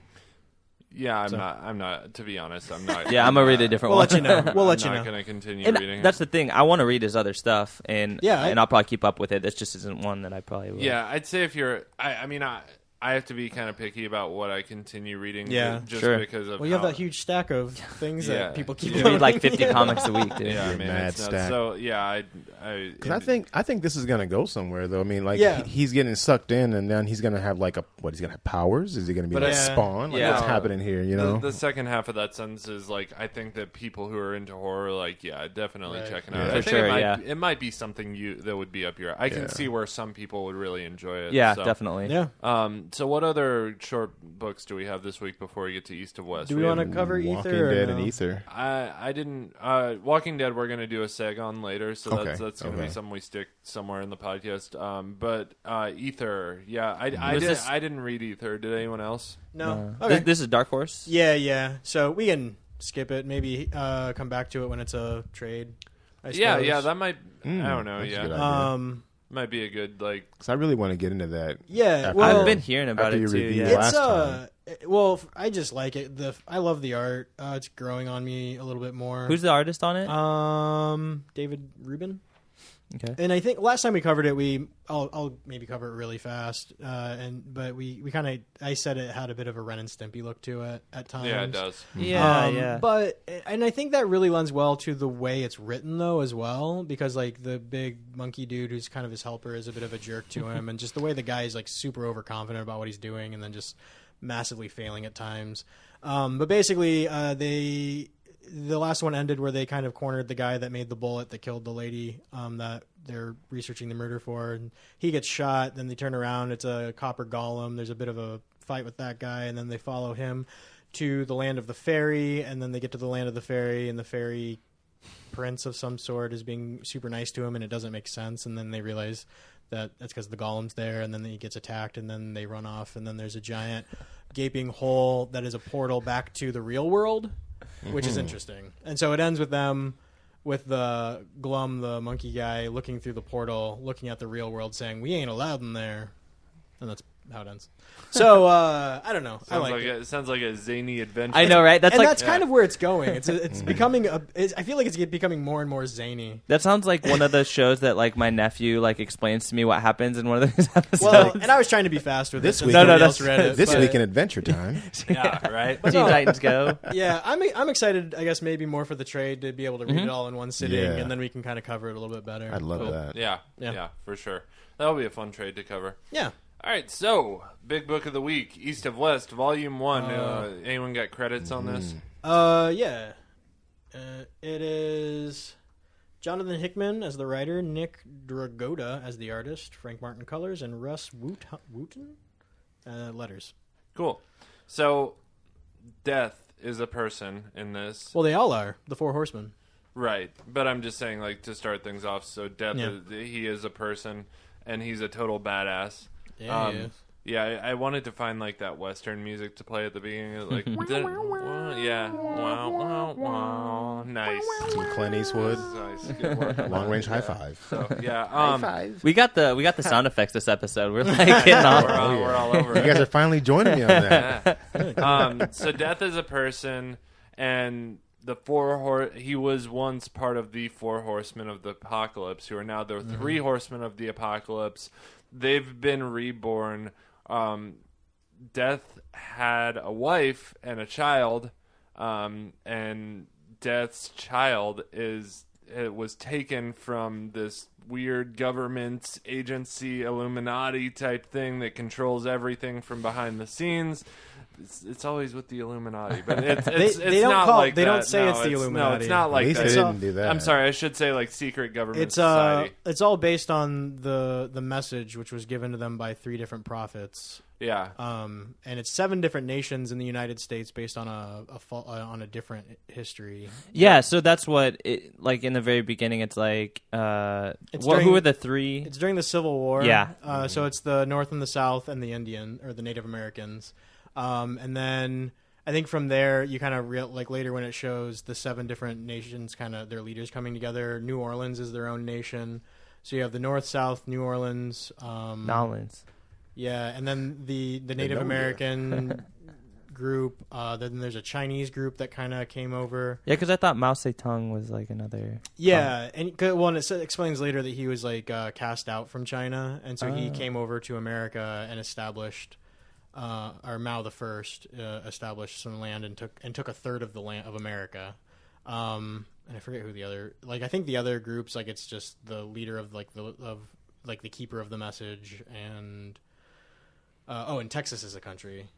Yeah, I'm not. To be honest, I'm not. Yeah, I'm gonna read a different one. Let you know. We'll let you know. I'm not gonna continue and reading. That's the thing. I want to read his other stuff, and I'll probably keep up with it. This just isn't one that I probably will. Yeah, I'd say if you're, I have to be kind of picky about what I continue reading. Just because of. Well, you have that huge stack of things that people keep. You read like 50 comics a week, dude. Yeah, man, mad stack. So yeah, Because I think this is gonna go somewhere though. I mean, like he's getting sucked in, and then he's gonna have like he's gonna have powers? Is he gonna be like Spawn? Like, what's happening here? The second half of that sentence is like, I think that people who are into horror, like, definitely checking out. For sure, it might be something that would be up your. I can see where some people would really enjoy it. Yeah, definitely. Yeah. So what other short books do we have this week before we get to East of West? Do we want to cover Ether? Walking Dead and Ether. I didn't. Walking Dead we're going to do a seg on later, so that's going to be something we stick somewhere in the podcast. But Ether, I didn't read Ether. Did anyone else? No. Okay. This is Dark Horse? Yeah. So we can skip it. Maybe come back to it when it's a trade. I suppose. Yeah, that might. I don't know. Yeah. Might be a good, like... Because I really want to get into that. Yeah, I've been hearing about it, too. Last time. Well, I just like it. I love the art. It's growing on me a little bit more. Who's the artist on it? David Rubin. Okay. And I think last time we covered it, I'll maybe cover it really fast. But we kind of, I said it had a bit of a Ren and Stimpy look to it at times. Yeah, it does. Yeah. But I think that really lends well to the way it's written though as well, because like the big monkey dude who's kind of his helper is a bit of a jerk to him, and just the way the guy is like super overconfident about what he's doing, and then just massively failing at times. But basically, the last one ended where they kind of cornered the guy that made the bullet that killed the lady that they're researching the murder for. And he gets shot. Then they turn around. It's a copper golem. There's a bit of a fight with that guy. And then they follow him to the land of the fairy. And then they get to the land of the fairy. And the fairy prince of some sort is being super nice to him. And it doesn't make sense. And then they realize that's because the golem's there. And then he gets attacked. And then they run off. And then there's a giant gaping hole that is a portal back to the real world, which is interesting. And so it ends with them, with the Glum, the monkey guy, looking through the portal, looking at the real world, saying, "We ain't allowed in there." And that's how it ends. So I don't know. It sounds like a zany adventure. I know, right? That's kind of where it's going. It's becoming I feel like it's becoming more and more zany. That sounds like one of the shows that like my nephew like explains to me what happens in one of those episodes. Well, and I was trying to be fast with this it. week. This week in Adventure Time. Yeah, right. Teen Titans Go. Yeah, I'm excited. I guess maybe more for the trade to be able to read it all in one sitting, and then we can kind of cover it a little bit better. I'd love that. Yeah, for sure. That'll be a fun trade to cover. Yeah. All right, so big book of the week, East of West, Volume 1. Anyone got credits on this? Yeah. It is Jonathan Hickman as the writer, Nick Dragotta as the artist, Frank Martin colors, and Russ Wooten letters. Cool. So, Death is a person in this. Well, they all are. The Four Horsemen. Right, but I'm just saying, like, to start things off, so Death, he is a person, and he's a total badass. Yeah, he is. Yeah, I wanted to find like that Western music to play at the beginning, like nice. Some Clint Eastwood. Nice, good work. Long range high five. So, high five. We got the sound effects this episode. We're like getting off. We're all over. You guys are finally joining me on that. So Death is a person, and the he was once part of the Four Horsemen of the Apocalypse, who are now the Three Horsemen of the Apocalypse. They've been reborn. Death had a wife and a child, and Death's child was taken from this weird government agency, Illuminati type thing that controls everything from behind the scenes. It's always with the Illuminati, but it's not like that. They don't say it's the Illuminati. No, it's not like that. At least they didn't do that. I'm sorry, I should say like secret government society. It's all based on the message which was given to them by 3 different prophets. Yeah. And it's 7 different nations in the United States based on a different history. Yeah, so that's what it, like in the very beginning. It's like who are the 3? It's during the Civil War. Yeah. So it's the North and the South and the Indian or the Native Americans. And then I think from there you kind of like later when it shows the 7 different nations, kind of their leaders coming together. New Orleans is their own nation, so you have the North, South, New Orleans, Nolans. Yeah, and then the Native American group. Then there's a Chinese group that kind of came over. Yeah, because I thought Mao Zedong was like another. Yeah, and it explains later that he was like cast out from China, and so he came over to America and established. Or Mao the First established some land and took a third of the land of America, and I forget who the other. Like I think the other groups, like it's just the leader of the keeper of the message, and and Texas is a country.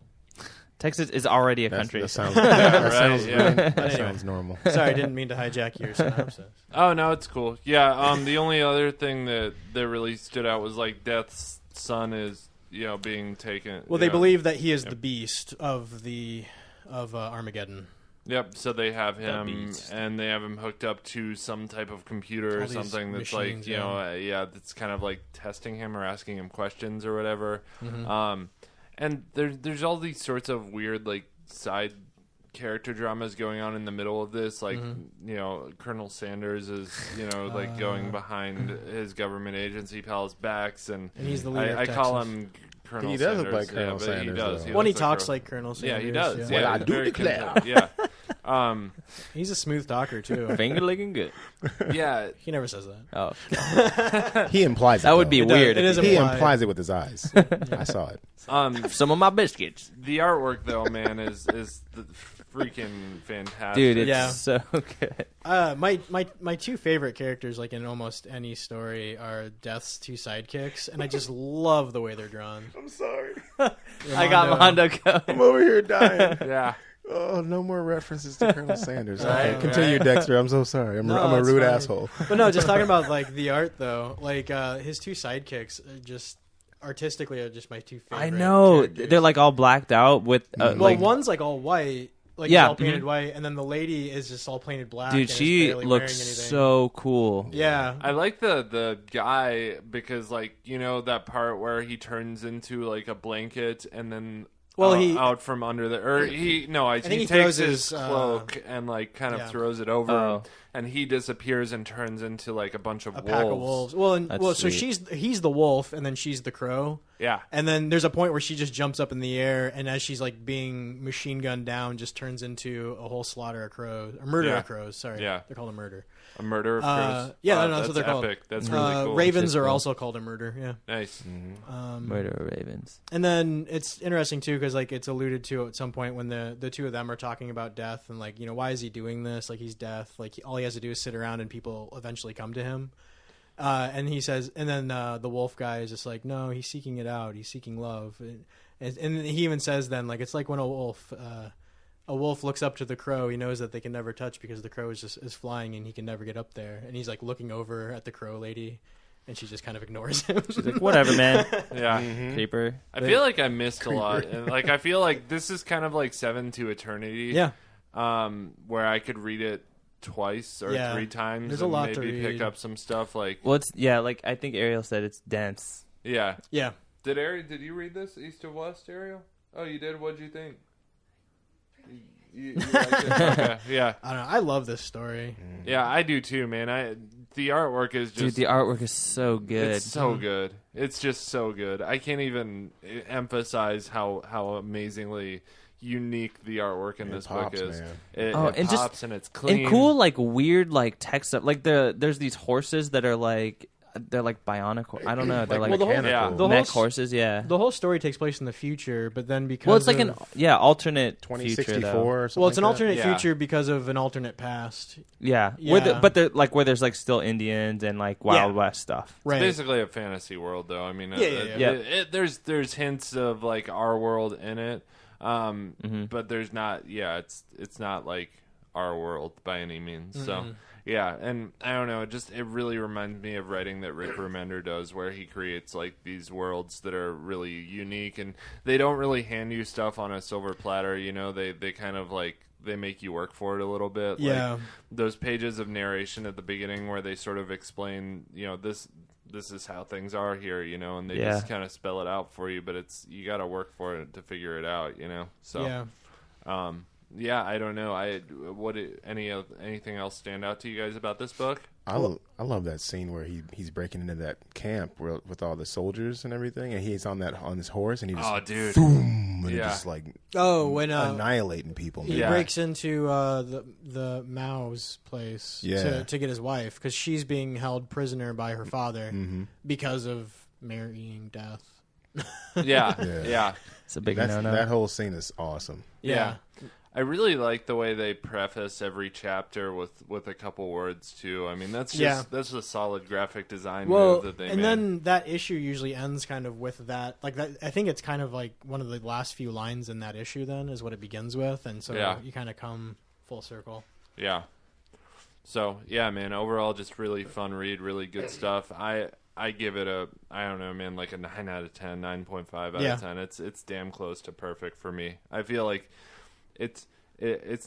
Texas is already a country. That sounds, that sounds normal. Sorry, I didn't mean to hijack your synopsis. Oh no, it's cool. Yeah, the only other thing that really stood out was like Death's son is. Being taken. Well, they believe that he is the beast of Armageddon. Yep. So they have him, and they have him hooked up to some type of computer or something that's machines, like, that's kind of like testing him or asking him questions or whatever. Mm-hmm. And there's all these sorts of weird like side character dramas going on in the middle of this, like Colonel Sanders is going behind his government agency pals' backs, and he's the leader. I call him Colonel he Sanders. does look like Colonel Sanders. He does. When he talks like Colonel Sanders. Yeah, he does. Yeah. Yeah, I do declare. Yeah. He's a smooth talker too. Finger licking good. Yeah. He never says that. Oh, He implies it. that would be It weird. does. if He he- implies it with his eyes. I saw it. Some of my biscuits, The artwork, though, man, is the freaking fantastic. dude. It's Yeah. so good. My two favorite characters, like in almost any story, are Death's two sidekicks, and I just love the way they're drawn. I'm sorry. I got Mondo going. I'm over here dying. Yeah. Oh, no more references to Colonel Sanders. Right, Okay, continue, Dexter. I'm so sorry. I'm a it's rude fine. asshole. But no, just talking about like the art though, like his two sidekicks, just artistically are just my two favorite. I know characters. they're like all blacked out with well, like. one's like all white, like Yeah, he's all painted white, and then the lady is just all painted black. Dude, and is she barely looks wearing anything. so cool. Yeah, I like the guy because, like, you know, that part where he turns into like a blanket and then out from under the he he takes throws his his, cloak and like kind of throws it over him, and he disappears and turns into like a bunch of wolves. pack of wolves. Well, so sweet. he's the wolf, and then she's the crow. Yeah. And then there's a point where she just jumps up in the air, and as she's like being machine gunned down, just turns into a whole slaughter of crows, or murder of crows. Sorry, Yeah. they're called a murder. A murder of crows. Yeah, Wow, no, that's what they're called. epic. That's really cool. Ravens are Cool. also called a murder. Yeah. Nice. Murder of Ravens. And then it's interesting too because like it's alluded to at some point when the two of them are talking about death and like, you know, why is he doing this? Like he's death. Like all he has to do is sit around and people eventually come to him. And he says, and then the wolf guy is just like, no, he's seeking it out. He's seeking love. And he even says then like it's like when a wolf looks up to the crow. He knows that they can never touch because the crow is flying and he can never get up there. And he's like looking over at the crow lady. And she just kind of ignores him. She's like, whatever, man. Yeah. Creeper. I feel like I missed a lot, and like I feel like this is kind of like 7 to Eternity. Yeah. Where I could read it twice or 3 times. There's a and lot to maybe pick read. up some stuff like. Well, it's like I think Ariel said it's dense. Yeah. Yeah. Did you read this East of West, Ariel? Oh, you did. What'd you think? You liked it? Okay. Yeah. I don't know. I love this story. Yeah, I do too, man. The artwork is just. Dude, the artwork is so good. It's so good. It's just so good. I can't even emphasize how amazingly unique the artwork in this book is. Man. It and pops just and it's clean. and cool, like weird, like text stuff. Like there's these horses that are like they're like bionic. I don't know. They're like mechanical. mech horses. Yeah. The whole story takes place in the future, but then because It's like an alternate 2064 future, though. or something. well, it's an like alternate Yeah. future because of an alternate past. Yeah. Yeah. But they're like where there's like still Indians and like Wild West stuff. Right. It's basically a fantasy world, though. I mean, Yeah. there's hints of like our world in it, but there's not. Yeah, it's not like our world by any means. So. Yeah, and I don't know, it really reminds me of writing that Rick Remender does, where he creates like these worlds that are really unique, and they don't really hand you stuff on a silver platter, you know, they kind of like they make you work for it a little bit. Yeah. Like those pages of narration at the beginning where they sort of explain, you know, this is how things are here, you know, and they just kind of spell it out for you, but you got to work for it to figure it out, you know. So yeah, I don't know. Anything else stand out to you guys about this book? I love that scene where he's breaking into that camp with all the soldiers and everything, and he's on his horse, and he just boom, and just like when annihilating people. he Man. breaks into the Mao's place to get his wife because she's being held prisoner by her father because of marrying death. Yeah. It's a big no-no. That whole scene is awesome. Yeah. I really like the way they preface every chapter with a couple words too. I mean, that's a solid graphic design move that they made. And then that issue usually ends kind of with that. Like that, I think it's kind of like one of the last few lines in that issue. Then is what it begins with, and so you kind of come full circle. Yeah. So yeah, man. Overall, just really fun read. Really good stuff. I give it I don't know, man, like a 9 out of 10, 9.5 out of 10. It's damn close to perfect for me. I feel like it's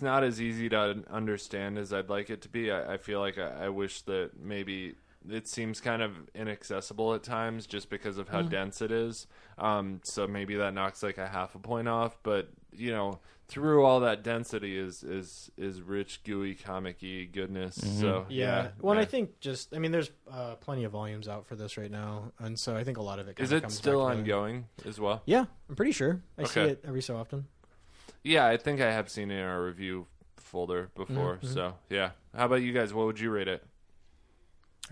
not as easy to understand as I'd like it to be. I feel like I wish that maybe it seems kind of inaccessible at times just because of how dense it is. So maybe that knocks like a half a point off. But, you know, through all that density is rich, gooey, comic-y goodness. So Well, I think there's plenty of volumes out for this right now, and so I think a lot of it is it still ongoing as well? Yeah, I'm pretty sure. I see it every so often. Yeah, I think I have seen it in our review folder before. So yeah, how about you guys? What would you rate it?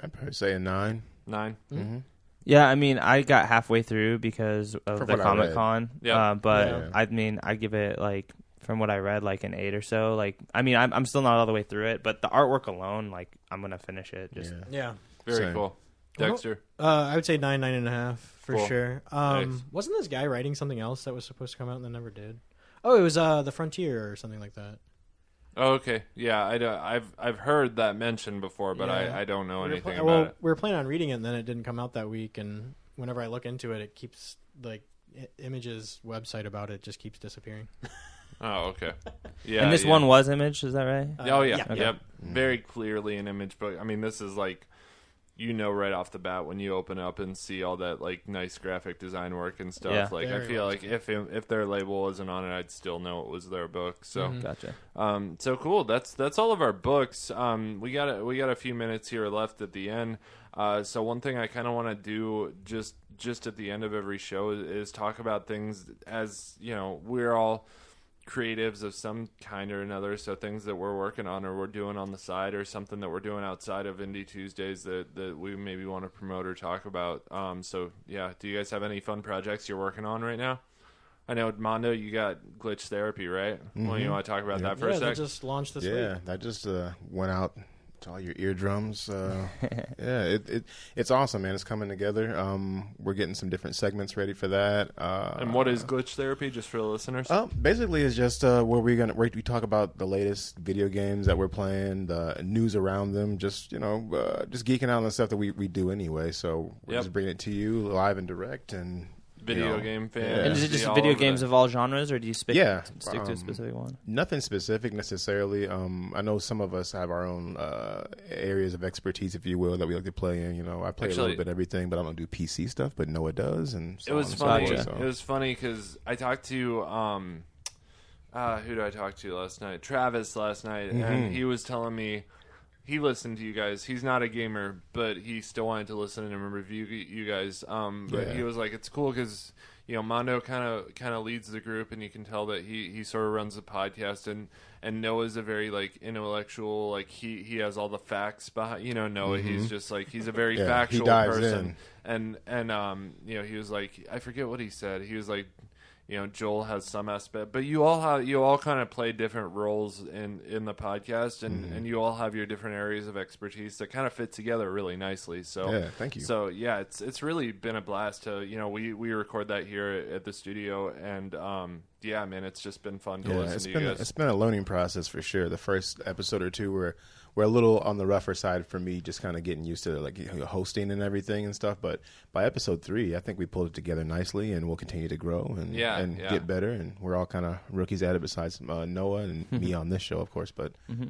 I'd probably say a 9. 9. Mm-hmm. Yeah, I mean, I got halfway through because of the Comic-Con. I give it, like, from what I read, like an 8 or so. Like, I mean, I'm still not all the way through it, but the artwork alone, like, I'm going to finish it. Very cool. Dexter? I would say 9.5 for Cool. sure. Nice. Wasn't this guy writing something else that was supposed to come out and then never did? Oh, it was The Frontier or something like that. Oh, okay. Yeah, I've heard that mentioned before, but I don't know anything about it. We were planning on reading it, and then it didn't come out that week, and whenever I look into it, it keeps, like, Image's website about it just keeps disappearing. Oh, okay. Yeah. And this one was Image, is that right? Okay. Yep. Very clearly an Image book. I mean, this is like, right off the bat when you open up and see all that like nice graphic design work and stuff. Yeah. Like, I feel like if their label wasn't on it, I'd still know it was their book. So Gotcha. So cool. That's all of our books. We got a few minutes here left at the end. So one thing I kind of want to do just at the end of every show is talk about things as, we're all creatives of some kind or another, so things that we're working on or we're doing on the side or something that we're doing outside of Indie Tuesdays that we maybe want to promote or talk about. So yeah, do you guys have any fun projects you're working on right now? I know, Mondo, you got Glitch Therapy, right? Mm-hmm. Well, you want to talk about that for a sec? Yeah, that just launched this week. Yeah, that just went out to all your eardrums. It's awesome, man. It's coming together. We're getting some different segments ready for that. And what is Glitch Therapy, just for the listeners? Basically, it's just where we talk about the latest video games that we're playing, the news around them, just just geeking out on the stuff that we do anyway. So we're just bringing it to you live and direct and. Video game fans. And is it just video games of all genres, or do you stick to a specific one? Nothing specific necessarily. I know some of us have our own areas of expertise, if you will, that we like to play in. I play a little bit of everything, but I don't do PC stuff, but Noah does. And so it was funny. It was funny because I talked to who did I talk to last night? Travis last night, and he was telling me. He listened to you guys. He's not a gamer, but he still wanted to listen and review you guys. But he was like, it's cool because Mondo kind of leads the group, and you can tell that he sort of runs the podcast. And Noah's a very like intellectual, like he has all the facts behind. Noah, he's just like he's a very factual person. And he was like, I forget what he said. He was like, Joel has some aspect, but you all kind of play different roles in the podcast, and you all have your different areas of expertise that kind of fit together really nicely. So thank you. So yeah, it's really been a blast to we record that here at the studio, and man, it's just been fun to listen to you guys. It's been a learning process for sure. The first episode or two were a little on the rougher side for me, just kind of getting used to like hosting and everything and stuff. But by episode 3, I think we pulled it together nicely, and we'll continue to grow and get better. And we're all kind of rookies at it, besides Noah and me on this show, of course. But I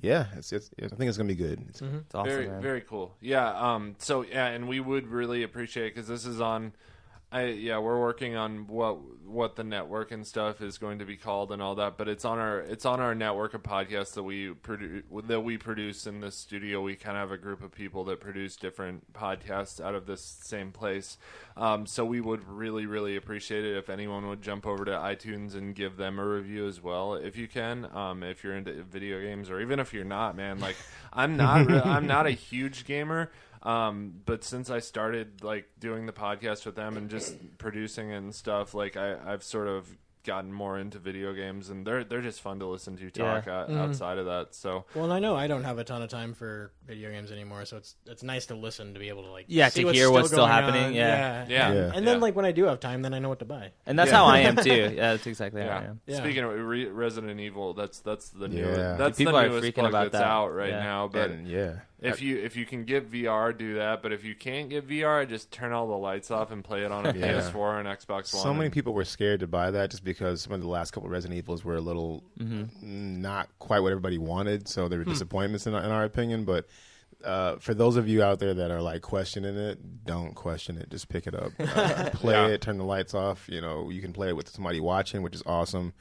think it's gonna be good. It's awesome, very man. Very cool. Yeah. And we would really appreciate it because this is on. We're working on what the network and stuff is going to be called and all that, but it's on our network of podcasts that we produce in this studio. We kind of have a group of people that produce different podcasts out of this same place. So we would really, really appreciate it if anyone would jump over to iTunes and give them a review as well, if you can. If you're into video games, or even if you're not, man. Like I'm not a huge gamer. But since I started like doing the podcast with them and just producing and stuff, like I've sort of gotten more into video games, and they're just fun to listen to talk outside of that. So and I know I don't have a ton of time for video games anymore, so it's nice to listen, to be able to like see to hear what's still happening. On. Yeah. And then like when I do have time, then I know what to buy. And that's how I am too. Yeah, that's exactly how I am. Yeah. Speaking of Resident Evil, that's the new that's people the are newest freaking book about that's that. out right now. But if you can get VR, do that. But if you can't get VR, just turn all the lights off and play it on a PS4 and Xbox One. So many people were scared to buy that just because some of the last couple of Resident Evils were a little not quite what everybody wanted, so there were disappointments in our opinion. But for those of you out there that are like questioning it, don't question it. Just pick it up, play it, turn the lights off. You can play it with somebody watching, which is awesome.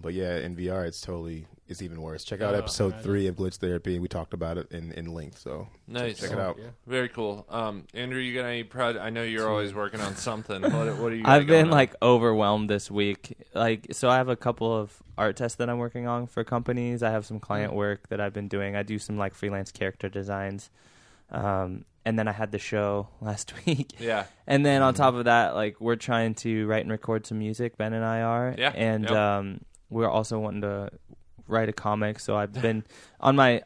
But yeah, in VR, it's even worse. Check out episode 3 of Glitch Therapy. We talked about it in length, so nice. Check it out. Yeah. Very cool. Andrew, you got any project? I know you're always working on something. What are you? I've been overwhelmed this week. So I have a couple of art tests that I'm working on for companies. I have some client work that I've been doing. I do some freelance character designs. And then I had the show last week. Yeah. And then on top of that, we're trying to write and record some music. Ben and I are. Yeah. And we're also wanting to write a comic. So I've been on my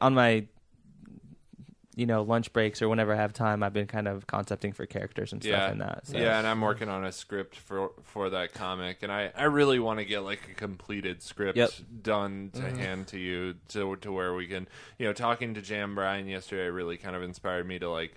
lunch breaks or whenever I have time, I've been kind of concepting for characters and stuff in that. So. Yeah, and I'm working on a script for that comic, and I really want to get a completed script done to hand to you to where we can, talking to Jam Brian yesterday really kind of inspired me to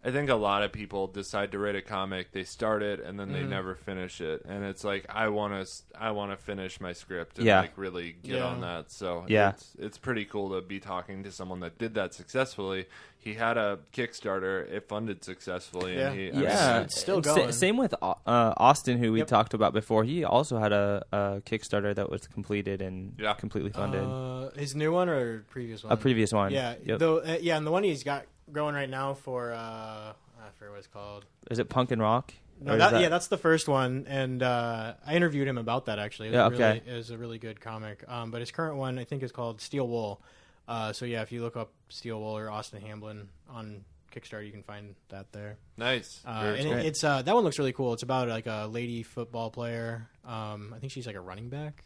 I think a lot of people decide to write a comic, they start it, and then they never finish it. And it's I want to finish my script and really get on that. So it's pretty cool to be talking to someone that did that successfully. He had a Kickstarter, it funded successfully. Yeah, and it's still going. Same with Austin, who we talked about before. He also had a Kickstarter that was completed and completely funded. His new one or previous one? A previous one. Yeah, and the one he's got going right now for I forget what it's called. Is it Punk and Rock? No, that's the first one, and I interviewed him about that actually. It was a really good comic. But his current one I think is called Steel Wool. So if you look up Steel Wool or Austin Hamblin on Kickstarter, you can find that there. Nice. And it's that one looks really cool. It's about a lady football player. I think she's a running back,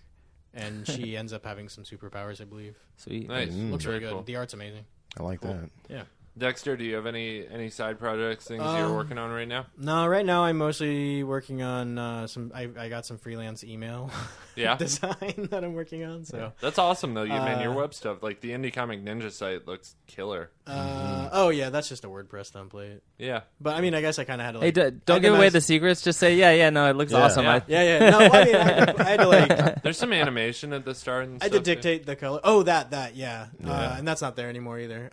and she ends up having some superpowers, I believe. Sweet. Nice. Looks really good. Cool. The art's amazing. I like that. Yeah. Dexter, do you have any side projects, things you're working on right now? No, right now I'm mostly working on some. I got some freelance email design that I'm working on. So that's awesome though. Your web stuff, the Indie Comic Ninja site, looks killer. Oh yeah, that's just a WordPress template. Yeah, but I mean, I guess I kind of had to. Hey, don't give away the secrets. Just say no, it looks awesome. No, I mean, I had to There's some animation at the start. And I had to dictate the color. Oh, that and that's not there anymore either.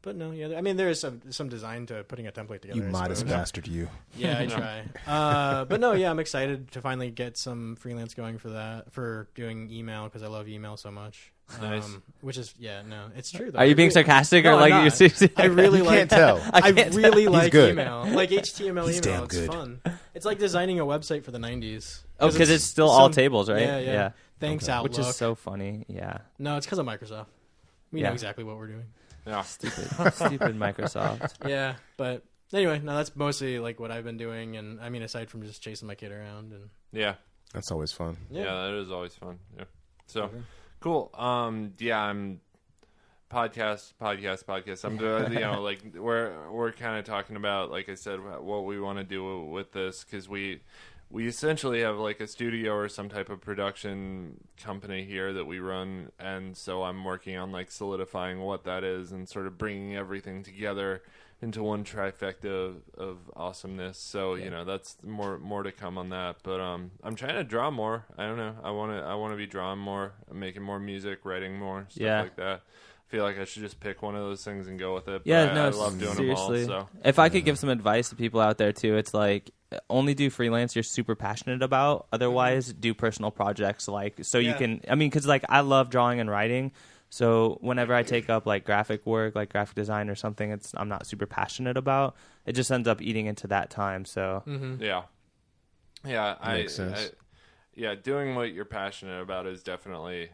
But no, I mean, there is some design to putting a template together. You modest bastard, you. Yeah, I try. But no, I'm excited to finally get some freelance going for doing email because I love email so much. Nice. Which is it's true. Though. Are you being sarcastic or you're serious? I really can't tell. I really like good. email, like HTML He's email. damn It's good. fun. It's like designing a website for the 90s. Oh, because it's still all tables, right? Yeah. Thanks, Outlook. Which is so funny. Yeah. No, it's because of Microsoft. We know exactly what we're doing. Yeah. Stupid Microsoft. Yeah, but anyway, no, that's mostly what I've been doing, and I mean, aside from just chasing my kid around and that's always fun. Yeah, that is always fun. Yeah. So cool. I'm podcast. I'm doing we're kind of talking about, like I said, what we want to do with this because we essentially have a studio or some type of production company here that we run, and so I'm working on solidifying what that is and sort of bringing everything together into one trifecta of awesomeness. So that's more to come on that. But I'm trying to draw more. I don't know. I want to be drawing more, making more music, writing more stuff like that. I feel like I should just pick one of those things and go with it. But I love doing seriously. them all. So if I could give some advice to people out there too, it's only do freelance you're super passionate about. Otherwise, do personal projects you can. I mean, because I love drawing and writing. So whenever I take up graphic work, graphic design or something, I'm not super passionate about. It just ends up eating into that time. So yeah, makes sense. Doing what you're passionate about is definitely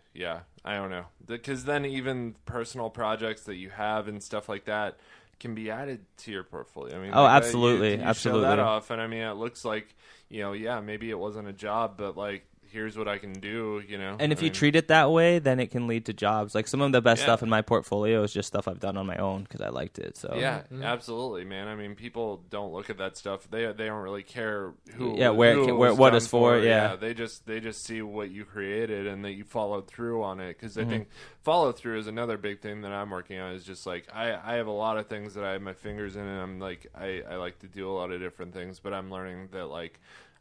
I don't know, because then even personal projects that you have and stuff like that can be added to your portfolio. I mean, absolutely, you absolutely. show that off, and I mean, it looks like maybe it wasn't a job, but here's what I can do, And if you treat it that way, then it can lead to jobs. Some of the best stuff in my portfolio is just stuff I've done on my own because I liked it. So absolutely, man. I mean, people don't look at that stuff. They don't really care what it's for. Yeah, they just see what you created and that you followed through on it. Because I think follow through is another big thing that I'm working on. Is just I have a lot of things that I have my fingers in, and I'm I like to do a lot of different things, but I'm learning that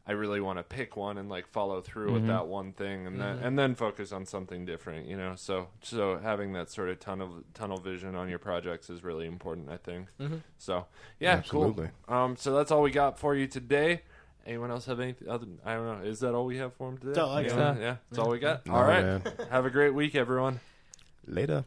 I really want to pick one and follow through with that one thing, and then focus on something different, So having that sort of tunnel vision on your projects is really important, I think. So absolutely. Cool. So that's all we got for you today, Anyone else have anything other? I don't know. Is that all we have for him today? That's all I got. Yeah, that's all we got. All right. Have a great week, everyone. Later.